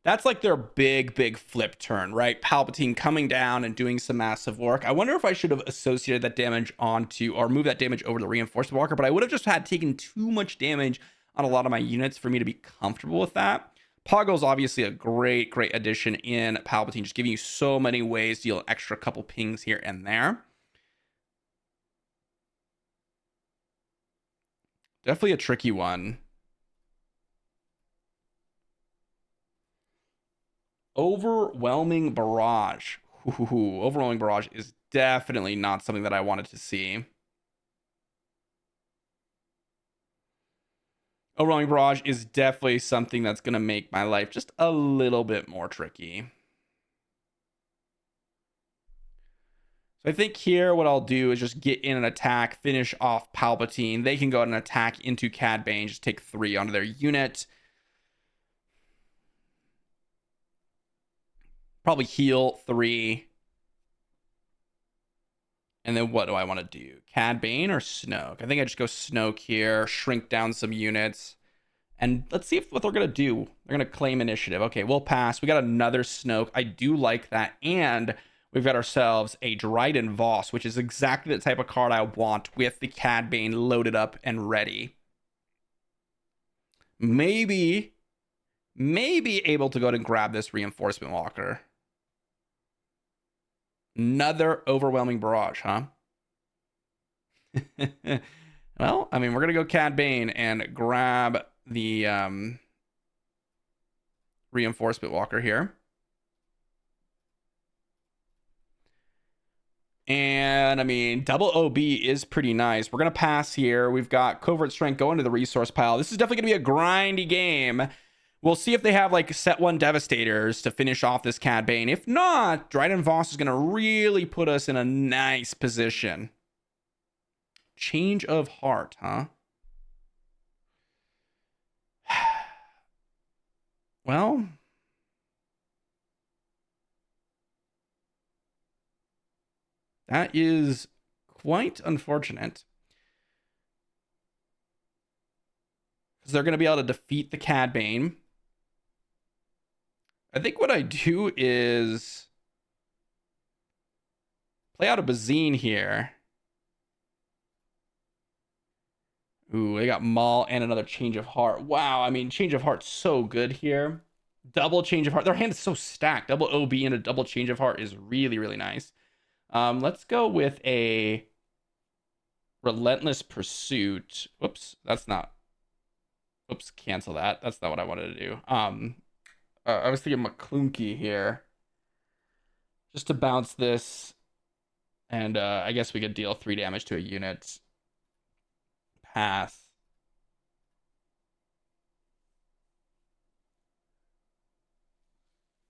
That's like their big flip turn, right? Palpatine coming down and doing some massive work. I wonder if I should have associated that damage onto, or moved that damage over to the reinforcement walker, but I would have just had taken too much damage on a lot of my units for me to be comfortable with that. Poggle's obviously a great addition in Palpatine, just giving you so many ways to deal an extra couple pings here and there. Definitely a tricky one. Overwhelming Barrage. Ooh, Overwhelming Barrage is definitely not something that I wanted to see. Overwhelming Barrage is definitely something that's going to make my life just a little bit more tricky. So I think here what I'll do is just get in an attack, finish off Palpatine. They can go ahead and attack into Cad Bane, just take 3 onto their unit. Probably heal 3. And then what do I want to do? Cad Bane or Snoke? I think I just go Snoke here, shrink down some units. And let's see what they're going to do. They're going to claim initiative. Okay, we'll pass. We got another Snoke. I do like that. And we've got ourselves a Dryden Voss, which is exactly the type of card I want with the Cad Bane loaded up and ready. Maybe able to go and grab this reinforcement walker. Another Overwhelming Barrage, huh? Well, I mean, we're going to go Cad Bane and grab the reinforcement walker here. And, I mean, double OB is pretty nice. We're going to pass here. We've got Covert Strength going to the resource pile. This is definitely going to be a grindy game. We'll see if they have like set 1 Devastators to finish off this Cad Bane. If not, Dryden Voss is going to really put us in a nice position. Change of heart, huh? Well, that is quite unfortunate. Because they're going to be able to defeat the Cad Bane. I think what I do is play out a Bane here. Ooh, they got Maul and another Change of Heart. Wow, I mean, Change of Heart's so good here. Double Change of Heart. Their hand is so stacked. Double OB and a double Change of Heart is really, really nice. Let's go with a Relentless Pursuit. Whoops, that's not. Oops, cancel that. That's not what I wanted to do. I was thinking McClunky here. Just to bounce this. And I guess we could deal 3 damage to a unit. Pass.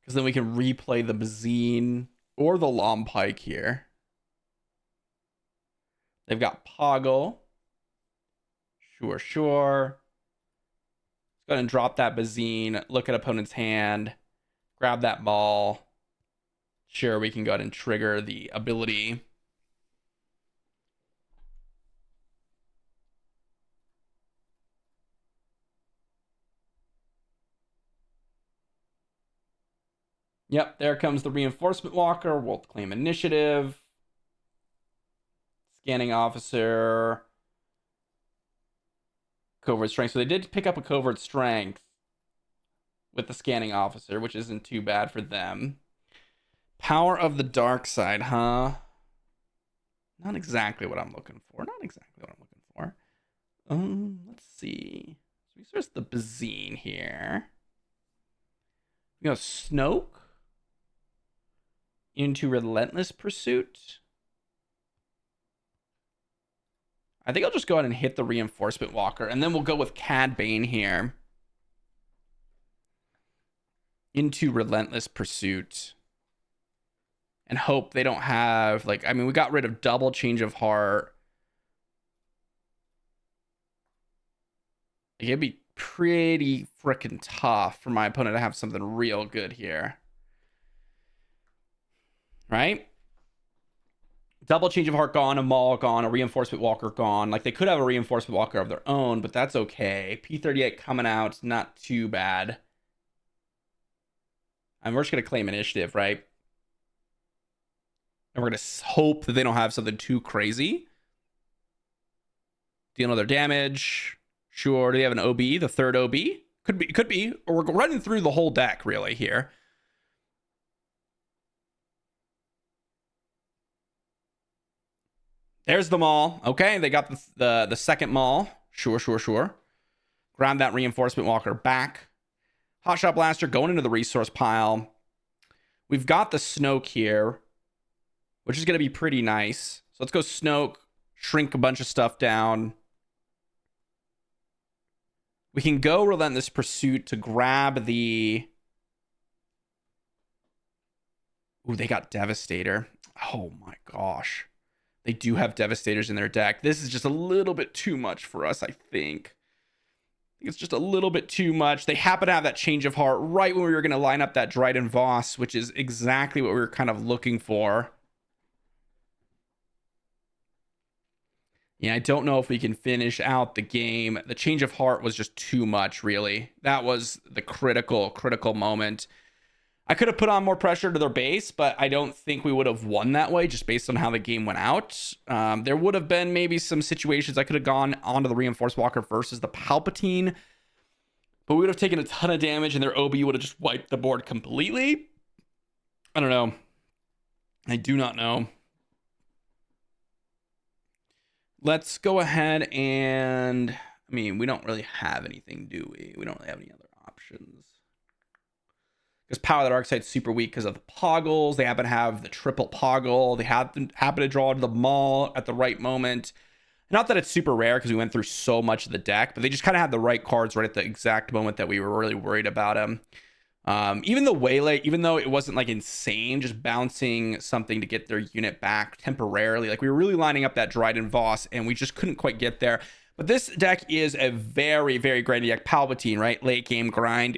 Because then we can replay the Bane or the Lompike here. They've got Poggle. Sure, sure. Let's go ahead and drop that Bane. Look at opponent's hand. Grab that ball. Sure, we can go ahead and trigger the ability. Yep, there comes the Reinforcement Walker. We'll claim initiative. Scanning Officer. Covert Strength. So they did pick up a Covert Strength with the Scanning Officer, which isn't too bad for them. Power of the Dark Side, huh? Not exactly what I'm looking for. Not exactly what I'm looking for. Let's see. So we search the Bane here. We go Snoke into Relentless Pursuit. I think I'll just go ahead and hit the Reinforcement Walker, and then we'll go with Cad Bane here into Relentless Pursuit. And hope they don't have, like, I mean, we got rid of double Change of Heart. It'd be pretty freaking tough for my opponent to have something real good here. Right? Double Change of Heart gone, a Maul gone, a Reinforcement Walker gone. Like, they could have a Reinforcement Walker of their own, but that's okay. P38 coming out, not too bad. And we're just going to claim initiative, right? And we're going to hope that they don't have something too crazy. Deal another damage. Sure. Do they have an OB? The third OB? Could be. Or we're running through the whole deck, really, here. There's the Maul. Okay, they got the second Maul. Sure. Grab that Reinforcement Walker back. Hotshot Blaster going into the resource pile. We've got the Snoke here, which is going to be pretty nice. So let's go Snoke, shrink a bunch of stuff down. We can go Relentless Pursuit to grab the... Ooh, they got Devastator. Oh my gosh. They do have Devastators in their deck. This is just a little bit too much for us, I think. It's just a little bit too much. They happen to have that Change of Heart right when we were going to line up that Dryden Voss, which is exactly what we were kind of looking for. Yeah, I don't know if we can finish out the game. The Change of Heart was just too much, really. That was the critical moment. I could have put on more pressure to their base, but I don't think we would have won that way just based on how the game went out. There would have been maybe some situations I could have gone onto the Reinforced Walker versus the Palpatine, but we would have taken a ton of damage and their OB would have just wiped the board completely. I don't know. I do not know. Let's go ahead and... I mean, we don't really have anything, do we? We don't really have any other options. Because Power of the Dark Side's super weak because of the Poggles. They happen to have the triple Poggle. They happen to draw to the Maul at the right moment. Not that it's super rare because we went through so much of the deck, but they just kind of had the right cards right at the exact moment that we were really worried about them. Even the Waylay, even though it wasn't like insane, just bouncing something to get their unit back temporarily. Like we were really lining up that Dryden Voss and we just couldn't quite get there. But this deck is a very, very grindy deck. Palpatine, right? Late game grind.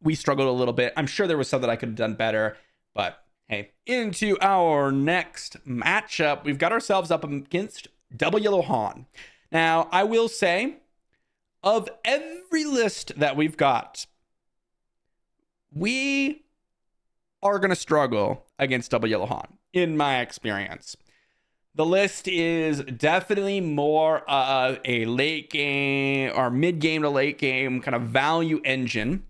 We struggled a little bit. I'm sure there was something I could have done better, but hey, into our next matchup, we've got ourselves up against Double Yellow Han. Now, I will say, of every list that we've got, we are going to struggle against Double Yellow Han, in my experience. The list is definitely more of a late game or mid game to late game kind of value engine.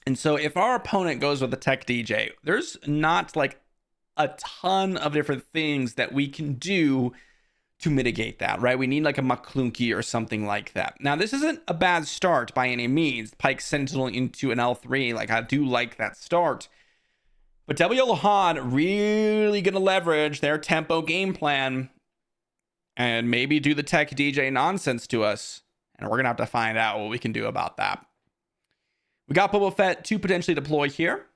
And so if our opponent goes with a tech DJ, there's not like a ton of different things that we can do to mitigate that, right? We need like a McClunky or something like that. Now, this isn't a bad start by any means. Pike Sentinel into an L3, like I do like that start. But W. Han really going to leverage their tempo game plan and maybe do the tech DJ nonsense to us. And we're going to have to find out what we can do about that. We got Boba Fett to potentially deploy here.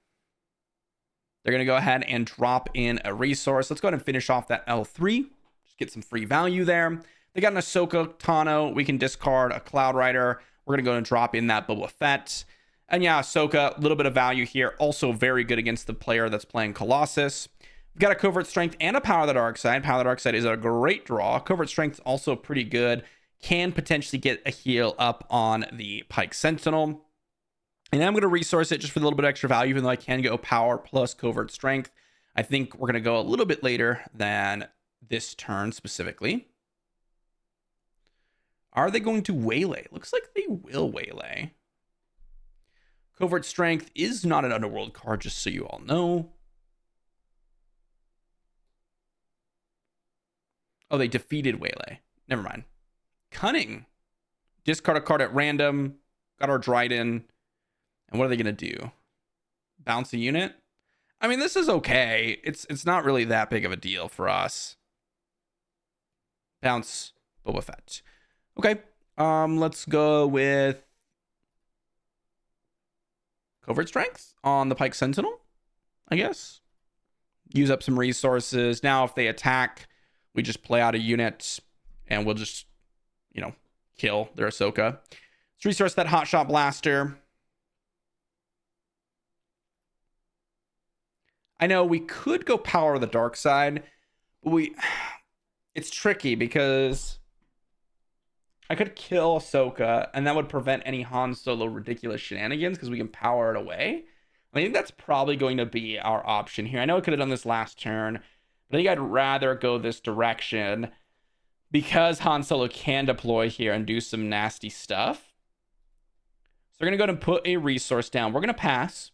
They're going to go ahead and drop in a resource. Let's go ahead and finish off that L3. Just get some free value there. They got an Ahsoka Tano. We can discard a Cloud Rider. We're going to go and drop in that Boba Fett. And yeah, Ahsoka, a little bit of value here. Also very good against the player that's playing Colossus. We've got a Covert Strength and a Power of the Dark Side. Power of the Dark Side is a great draw. Covert Strength also pretty good. Can potentially get a heal up on the Pike Sentinel. And I'm going to resource it just for a little bit of extra value, even though I can go Power plus Covert Strength. I think we're going to go a little bit later than this turn specifically. Are they going to waylay? Looks like they will waylay. Covert Strength is not an Underworld card, just so you all know. Oh, they defeated waylay. Never mind. Cunning. Discard a card at random. Got our Dryden. And what are they going to do? Bounce a unit? I mean, this is okay. It's not really that big of a deal for us. Bounce Boba Fett. Okay. Let's go with Covert Strength on the Pike Sentinel, I guess. Use up some resources. Now, if they attack, we just play out a unit and we'll just, kill their Ahsoka. Let's resource that Hotshot Blaster. I know we could go Power of the Dark Side, but it's tricky because I could kill Ahsoka and that would prevent any Han Solo ridiculous shenanigans because we can power it away. I think that's probably going to be our option here. I know I could have done this last turn, but I think I'd rather go this direction because Han Solo can deploy here and do some nasty stuff. So we're going to go ahead and put a resource down. We're going to pass.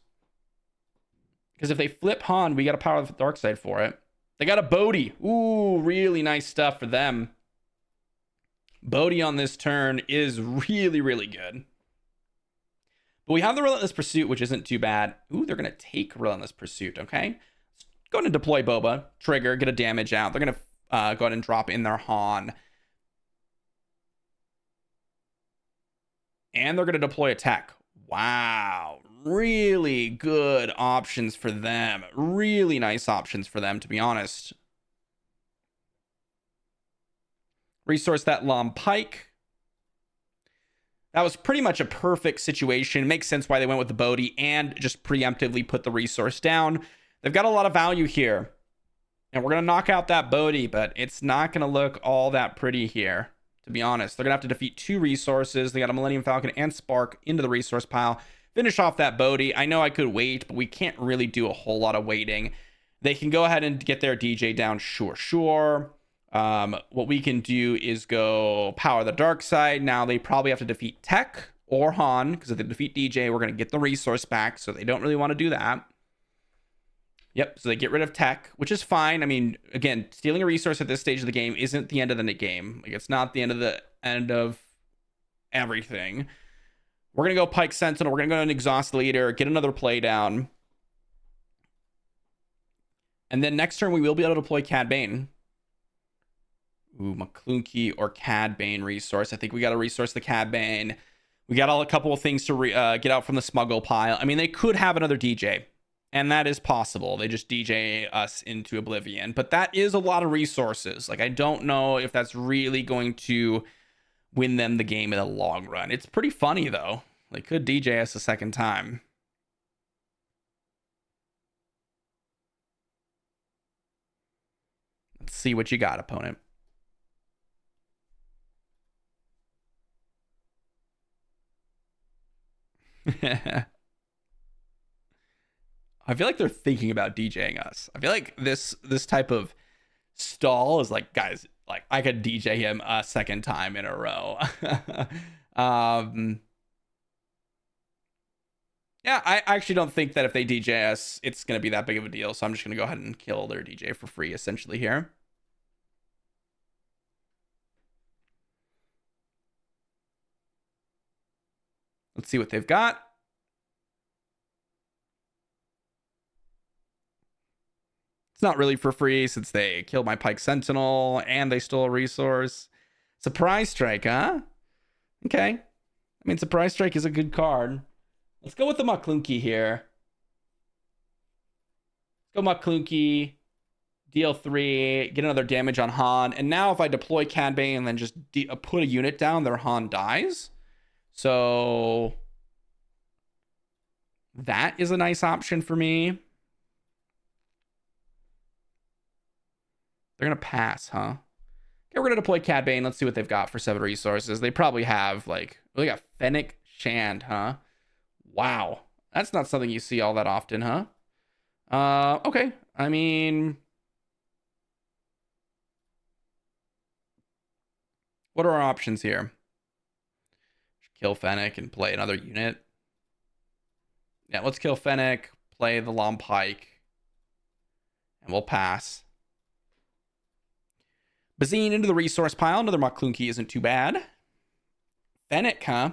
Because if they flip Han, we got to power the dark side for it. They got a Bodhi. Ooh, really nice stuff for them. Bodhi on this turn is really, really good. But we have the Relentless Pursuit, which isn't too bad. Ooh, they're going to take Relentless Pursuit, okay? Let's go ahead and deploy Boba. Trigger, get a damage out. They're going to go ahead and drop in their Han. And they're going to deploy a tech. Wow. Really good options for them. Really nice options for them, to be honest. Resource that Lom Pike. That was pretty much a perfect situation. Makes sense why they went with the Bodhi and just preemptively put the resource down. They've got a lot of value here. And we're going to knock out that Bodhi, but it's not going to look all that pretty here, to be honest. They're going to have to defeat 2 resources. They got a Millennium Falcon and Spark into the resource pile. Finish off that Bodhi. I know I could wait, but we can't really do a whole lot of waiting. They can go ahead and get their DJ down, sure. What we can do is go Power the Dark Side. Now they probably have to defeat Tech or Han, because if they defeat DJ, we're going to get the resource back, so they don't really want to do that. Yep, so they get rid of Tech, which is fine. I mean, again, stealing a resource at this stage of the game isn't the end of the game. Like, it's not the end of everything. We're going to go Pike Sentinel. We're going to go and exhaust leader, get another play down. And then next turn, we will be able to deploy Cad Bane. Ooh, McClunky or Cad Bane resource. I think we got to resource the Cad Bane. We got a couple of things to get out from the smuggle pile. I mean, they could have another DJ, and that is possible. They just DJ us into oblivion. But that is a lot of resources. Like, I don't know if that's really going to win them the game in the long run. It's pretty funny, though. They could DJ us a second time. Let's see what you got, opponent. I feel like they're thinking about DJing us. I feel like this type of stall is like, guys, like I could DJ him a second time in a row. Yeah, I actually don't think that if they DJ us, it's going to be that big of a deal. So I'm just going to go ahead and kill their DJ for free, essentially, here. Let's see what they've got. It's not really for free since they killed my Pike Sentinel and they stole a resource. Surprise Strike, huh? Okay. I mean, Surprise Strike is a good card. Let's go with the Maclunky here. Let's go Maclunky. Deal 3. Get another damage on Han. And now if I deploy Cad Bane and then just put a unit down, their Han dies. So that is a nice option for me. They're going to pass, huh? Okay, we're going to deploy Cad Bane. Let's see what they've got for 7 resources. They probably have, like, they got Fennec Shand, huh? Wow. That's not something you see all that often, huh? Okay. I mean, what are our options here? Kill Fennec and play another unit. Yeah, let's kill Fennec, play the Long Pike, and we'll pass. Bazine into the resource pile. Another Maclunky isn't too bad. Fennec, huh?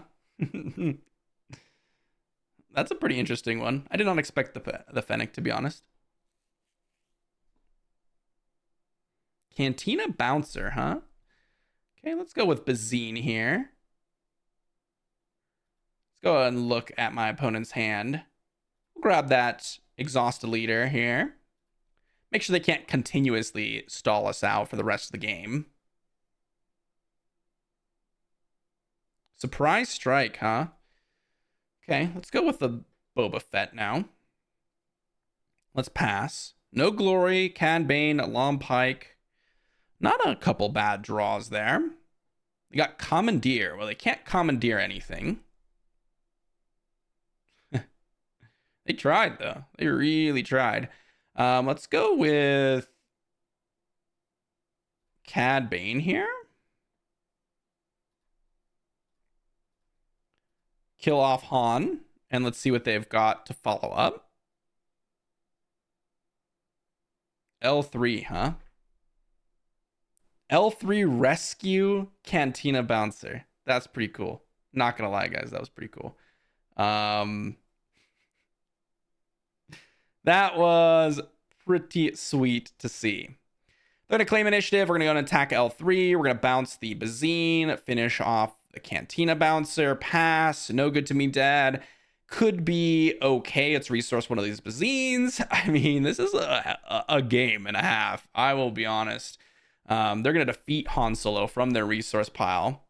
That's a pretty interesting one. I did not expect the Fennec, to be honest. Cantina Bouncer, huh? Okay, let's go with Bazine here. Let's go ahead and look at my opponent's hand. We'll grab that Exhaust Leader here. Make sure they can't continuously stall us out for the rest of the game. Surprise Strike, huh? Okay, let's go with the Boba Fett now. Let's pass. No Glory, Cad Bane, Long Pike. Not a couple bad draws there. They got Commandeer. Well, they can't commandeer anything. They tried, though. They really tried. Let's go with Cad Bane here. Kill off Han. And let's see what they've got to follow up. L3, huh? L3 Rescue Cantina Bouncer. That's pretty cool. Not gonna lie, guys. That was pretty cool. That was pretty sweet to see. They're going to claim initiative. We're going to go and attack L3. We're going to bounce the Bazine, finish off the Cantina Bouncer, pass. No good to me, Dad. Could be okay. It's resource one of these Bazines. I mean, this is a game and a half. I will be honest. They're going to defeat Han Solo from their resource pile.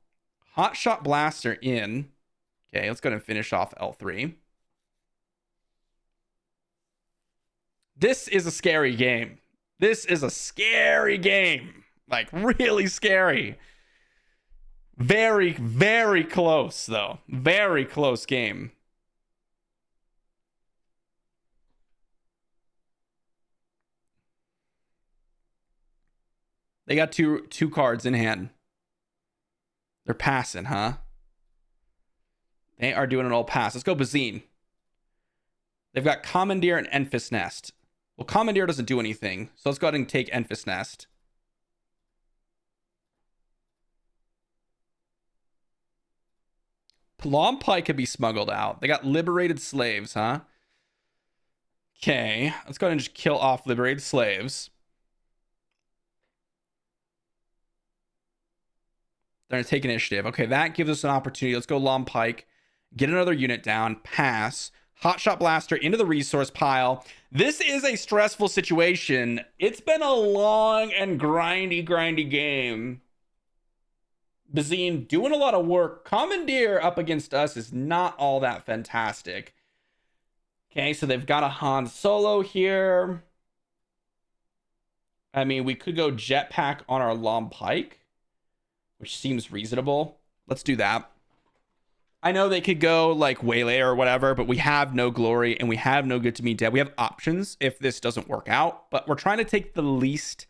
Hotshot Blaster in. Okay, let's go ahead and finish off L3. This is a scary game. This is a scary game. Like, really scary. Very, very close, though. Very close game. They got two cards in hand. They're passing, huh? They are doing an all pass. Let's go Bazine. They've got Commandeer and Enfys Nest. Well, Commandeer doesn't do anything, so let's go ahead and take Enfys Nest. Long Pike could be smuggled out. They got Liberated Slaves, huh? Okay, let's go ahead and just kill off Liberated Slaves. They're going to take initiative. Okay, that gives us an opportunity. Let's go Long Pike. Get another unit down. Pass. Hotshot Blaster into the resource pile. This is a stressful situation. It's been a long and grindy game. Bazine doing a lot of work. Commandeer up against us is not all that fantastic. Okay, so they've got a Han Solo here. I mean, we could go Jetpack on our Long Pike, which seems reasonable. Let's do that. I know they could go like Waylay or whatever, but we have no glory and we have no good to me dead. We have options if this doesn't work out, but we're trying to take the least.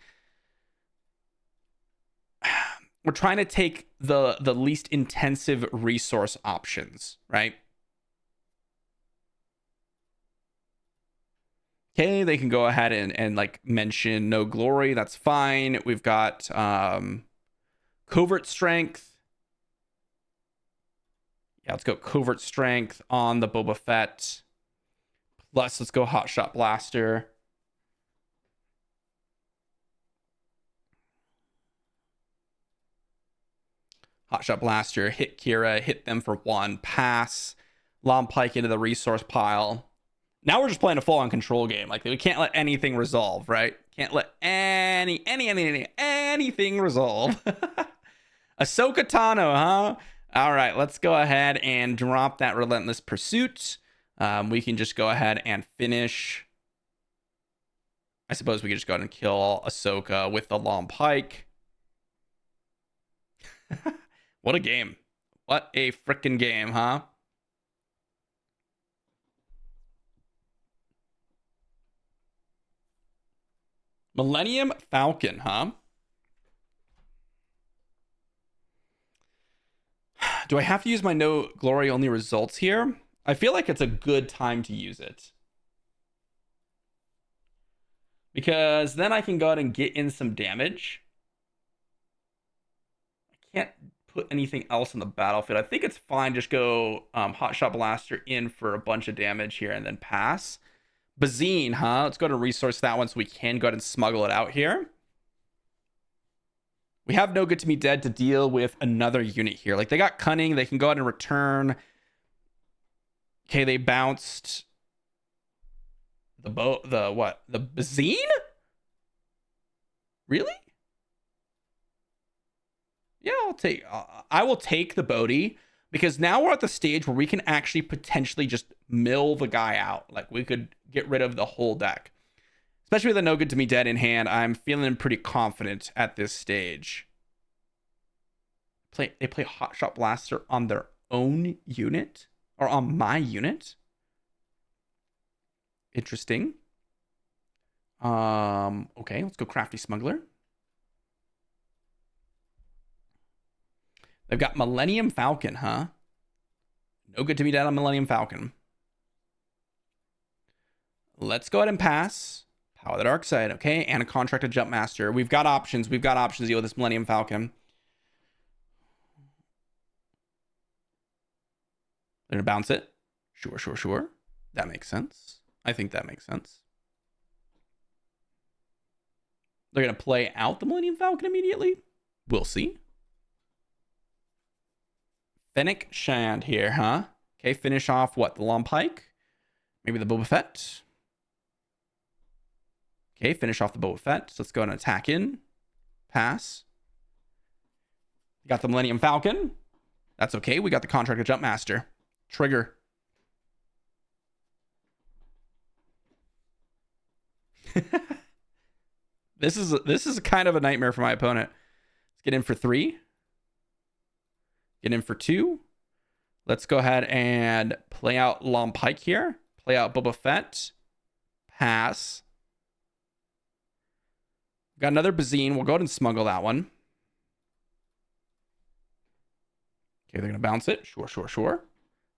We're trying to take the least intensive resource options, right? Okay, they can go ahead and like mention no glory. That's fine. We've got covert strength. Yeah, let's go covert strength on the Boba Fett. Plus, let's go hotshot blaster. Hotshot blaster, hit Kira, hit them for 1, pass. Long pike into the resource pile. Now we're just playing a full-on control game. Like we can't let anything resolve, right? Can't let anything resolve. Ahsoka Tano, huh? All right, let's go ahead and drop that relentless pursuit. We can just go ahead and finish. I suppose we could just go ahead and kill Ahsoka with the long pike. What a game. What a freaking game, huh? Millennium Falcon, huh? Do I have to use my no glory only results here? I feel like it's a good time to use it. Because then I can go ahead and get in some damage. I can't put anything else on the battlefield. I think it's fine. Just go Hotshot Blaster in for a bunch of damage here and then pass. Bane, huh? Let's go to resource that one so we can go ahead and smuggle it out here. We have no good to me dead to deal with another unit here. Like they got cunning. They can go ahead and return. Okay, they bounced the what? The Bane? Really? Yeah, I will take the Bodhi because now we're at the stage where we can actually potentially just mill the guy out. Like we could get rid of the whole deck. Especially with a no good to me dead in hand, I'm feeling pretty confident at this stage. They play Hotshot Blaster on their own unit or on my unit. Interesting. Okay, let's go Crafty Smuggler. They've got Millennium Falcon, huh? No good to me dead on Millennium Falcon. Let's go ahead and pass. Power the Dark Side, okay? And a Contracted Jump Master. We've got options. We've got options to deal with this Millennium Falcon. They're going to bounce it. Sure. That makes sense. I think that makes sense. They're going to play out the Millennium Falcon immediately. We'll see. Fennec Shand here, huh? Okay, finish off what? The Long Pike? Maybe the Boba Fett? Okay, finish off the Boba Fett. So let's go and attack in. Pass. Got the Millennium Falcon. That's okay. We got the Contracted Jump Master. Trigger. This is kind of a nightmare for my opponent. Let's get in for 3. Get in for 2. Let's go ahead and play out Long Pike here. Play out Boba Fett. Pass. Got another Bane. We'll go ahead and smuggle that one. Okay, they're going to bounce it. Sure.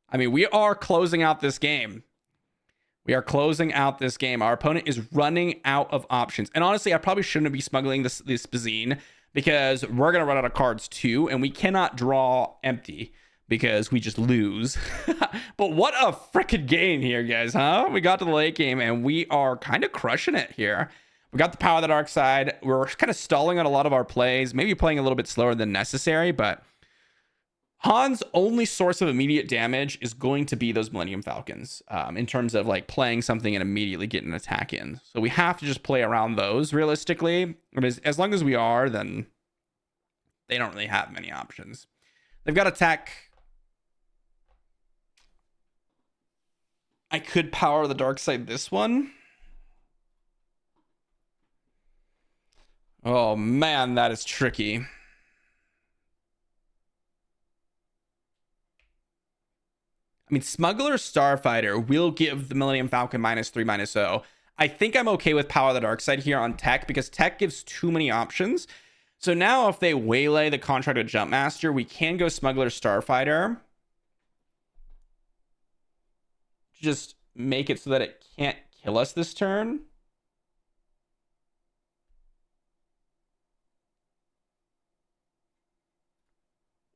I mean, we are closing out this game. Our opponent is running out of options. And honestly, I probably shouldn't be smuggling this Bane because we're going to run out of cards too. And we cannot draw empty because we just lose. But what a freaking game here, guys, huh? We got to the late game and we are kind of crushing it here. We got the Power of the Dark Side. We're kind of stalling on a lot of our plays, maybe playing a little bit slower than necessary, but Han's only source of immediate damage is going to be those Millennium Falcons in terms of like playing something and immediately getting an attack in. So we have to just play around those realistically. As long as we are, then they don't really have many options. They've got attack. I could Power the Dark Side this one. Oh man, that is tricky. I mean, Smuggler Starfighter will give the Millennium Falcon -3/-0. I think I'm okay with Power of the Dark Side here on Tech because Tech gives too many options. So now if they waylay the Contracted Jumpmaster, we can go Smuggler Starfighter. Just make it so that it can't kill us this turn.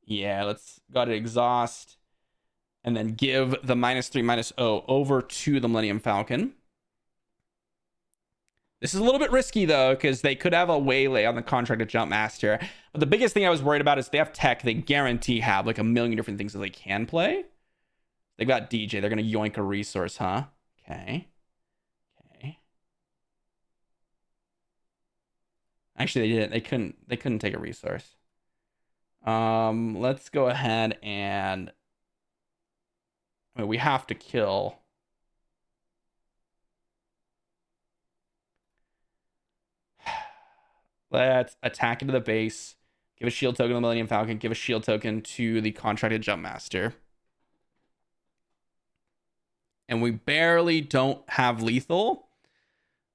Yeah, let's go to exhaust and then give the -3/-0 over to the Millennium Falcon. This is a little bit risky though, because they could have a waylay on the Contracted Jumpmaster. But the biggest thing I was worried about is they have Tech. They guarantee have like a million different things that they can play. They've got DJ. They're gonna yoink a resource, huh? Okay. Okay. Actually, they didn't. They couldn't take a resource. Let's go ahead and I mean, we have to kill. Let's attack into the base. Give a shield token to the Millennium Falcon. Give a shield token to the Contracted Jumpmaster. And we barely don't have lethal.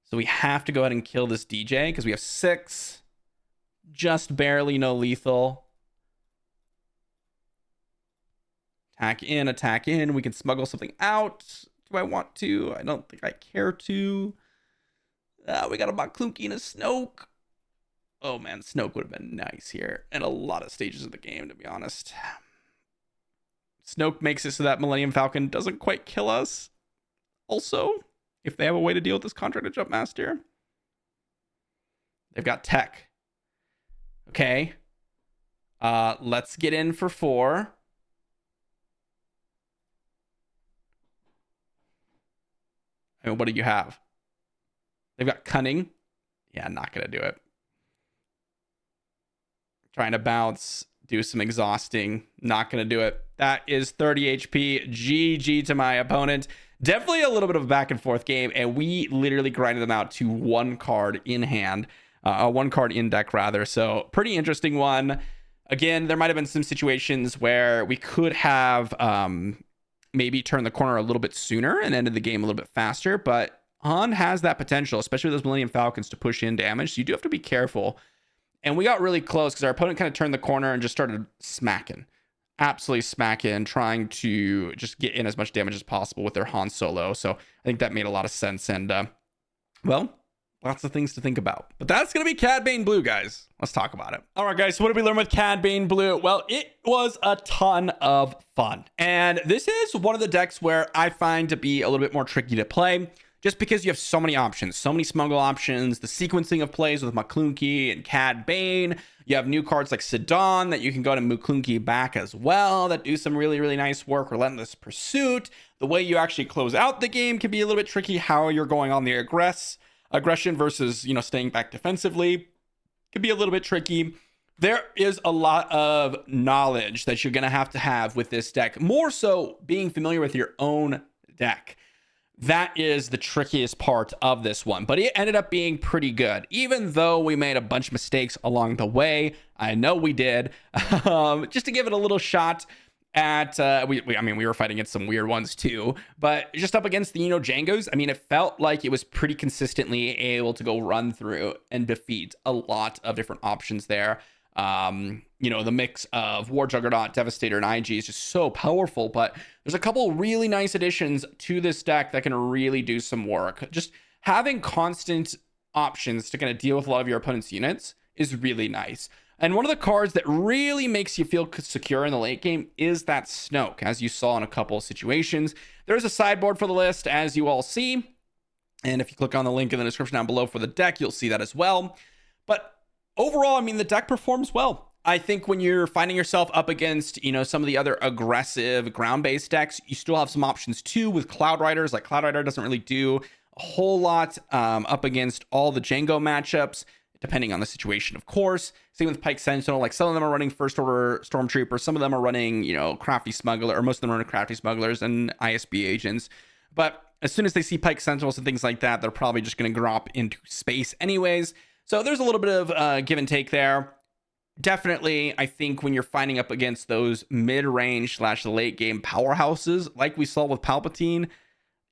So we have to go ahead and kill this DJ because we have 6. Just barely no lethal. Attack in. We can smuggle something out. Do I want to? I don't think I care to. We got a Maklunky and a Snoke. Oh man, Snoke would have been nice here. And a lot of stages of the game, to be honest. Snoke makes it so that Millennium Falcon doesn't quite kill us. Also, if they have a way to deal with this Contracted Jumpmaster. They've got Tech. Okay. Let's get in for 4. I mean, what do you have? They've got Cunning. Yeah, not going to do it. Trying to bounce, do some exhausting. Not going to do it. That is 30 HP. GG to my opponent. Definitely a little bit of a back and forth game, and we literally grinded them out to 1 card in hand. 1 card in deck, rather. So, pretty interesting one. Again, there might have been some situations where we could have maybe turned the corner a little bit sooner and ended the game a little bit faster, but Han has that potential, especially with those Millennium Falcons, to push in damage. So you do have to be careful. And we got really close because our opponent kind of turned the corner and just started smacking. Absolutely smacking, trying to just get in as much damage as possible with their Han Solo. So I think that made a lot of sense. And, well, lots of things to think about. But that's going to be Cad Bane Blue, guys. Let's talk about it. All right, guys. So what did we learn with Cad Bane Blue? Well, it was a ton of fun. And this is one of the decks where I find to be a little bit more tricky to play, just because you have so many options, so many smuggle options, the sequencing of plays with Maklunky and Cad Bane. You have new cards like Sedan that you can go to Maklunky back as well that do some really, really nice work. Relentless Pursuit. The way you actually close out the game can be a little bit tricky. How you're going on the aggression versus, you know, staying back defensively could be a little bit tricky. There is a lot of knowledge that you're going to have with this deck, more so being familiar with your own deck. That is the trickiest part of this one, but it ended up being pretty good. Even though we made a bunch of mistakes along the way, I know we did, just to give it a little shot at, I mean, we were fighting against some weird ones too, but just up against the, Jangos, I mean, it felt like it was pretty consistently able to go run through and defeat a lot of different options there. The mix of War Juggernaut, Devastator, and IG is just so powerful, but there's a couple really nice additions to this deck that can really do some work. Just having constant options to kind of deal with a lot of your opponent's units is really nice. And one of the cards that really makes you feel secure in the late game is that Snoke, as you saw in a couple of situations. There's a sideboard for the list, as you all see. And if you click on the link in the description down below for the deck, you'll see that as well. But overall, I mean, the deck performs well. I think when you're finding yourself up against, some of the other aggressive ground-based decks, you still have some options too with Cloud Riders. Like Cloud Rider doesn't really do a whole lot up against all the Jango matchups, depending on the situation, of course. Same with Pike Sentinel. Like some of them are running First Order Stormtrooper. Some of them are running, Crafty Smuggler, or most of them are running Crafty Smugglers and ISB agents. But as soon as they see Pike Sentinels and things like that, they're probably just going to drop into space anyways. So there's a little bit of give and take there. definitely, I think when you're fighting up against those mid-range slash late game powerhouses, like we saw with Palpatine,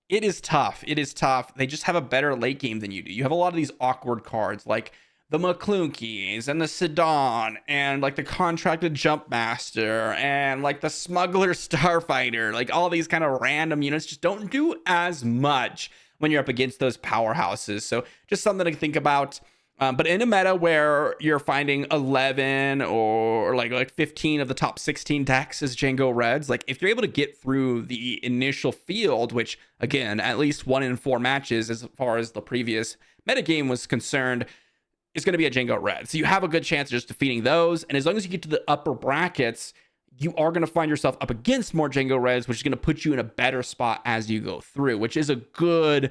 it is tough. It is tough. They just have a better late game than you do. You have a lot of these awkward cards like the McClunkies and the Sedan and like the contracted jump master and like the smuggler starfighter. Like all these kind of random units just don't do as much when you're up against those powerhouses. So just something to think about. But in a meta where you're finding 11 or like 15 of the top 16 decks as Jango Reds, like if you're able to get through the initial field, which again, at least 1 in 4 matches as far as the previous metagame was concerned, is going to be a Jango Red. So you have a good chance of just defeating those. And as long as you get to the upper brackets, you are going to find yourself up against more Jango Reds, which is going to put you in a better spot as you go through, which is a good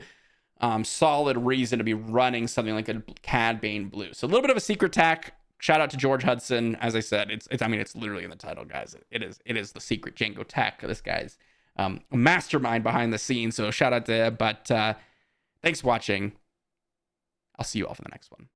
solid reason to be running something like a Cad Bane Blue. So a little bit of a secret tech. Shout out to George Hudson. As I said, it's literally in the title, guys. It is the secret Jango tech. This guy's a mastermind behind the scenes. So shout out to him. But thanks for watching. I'll see you all for the next one.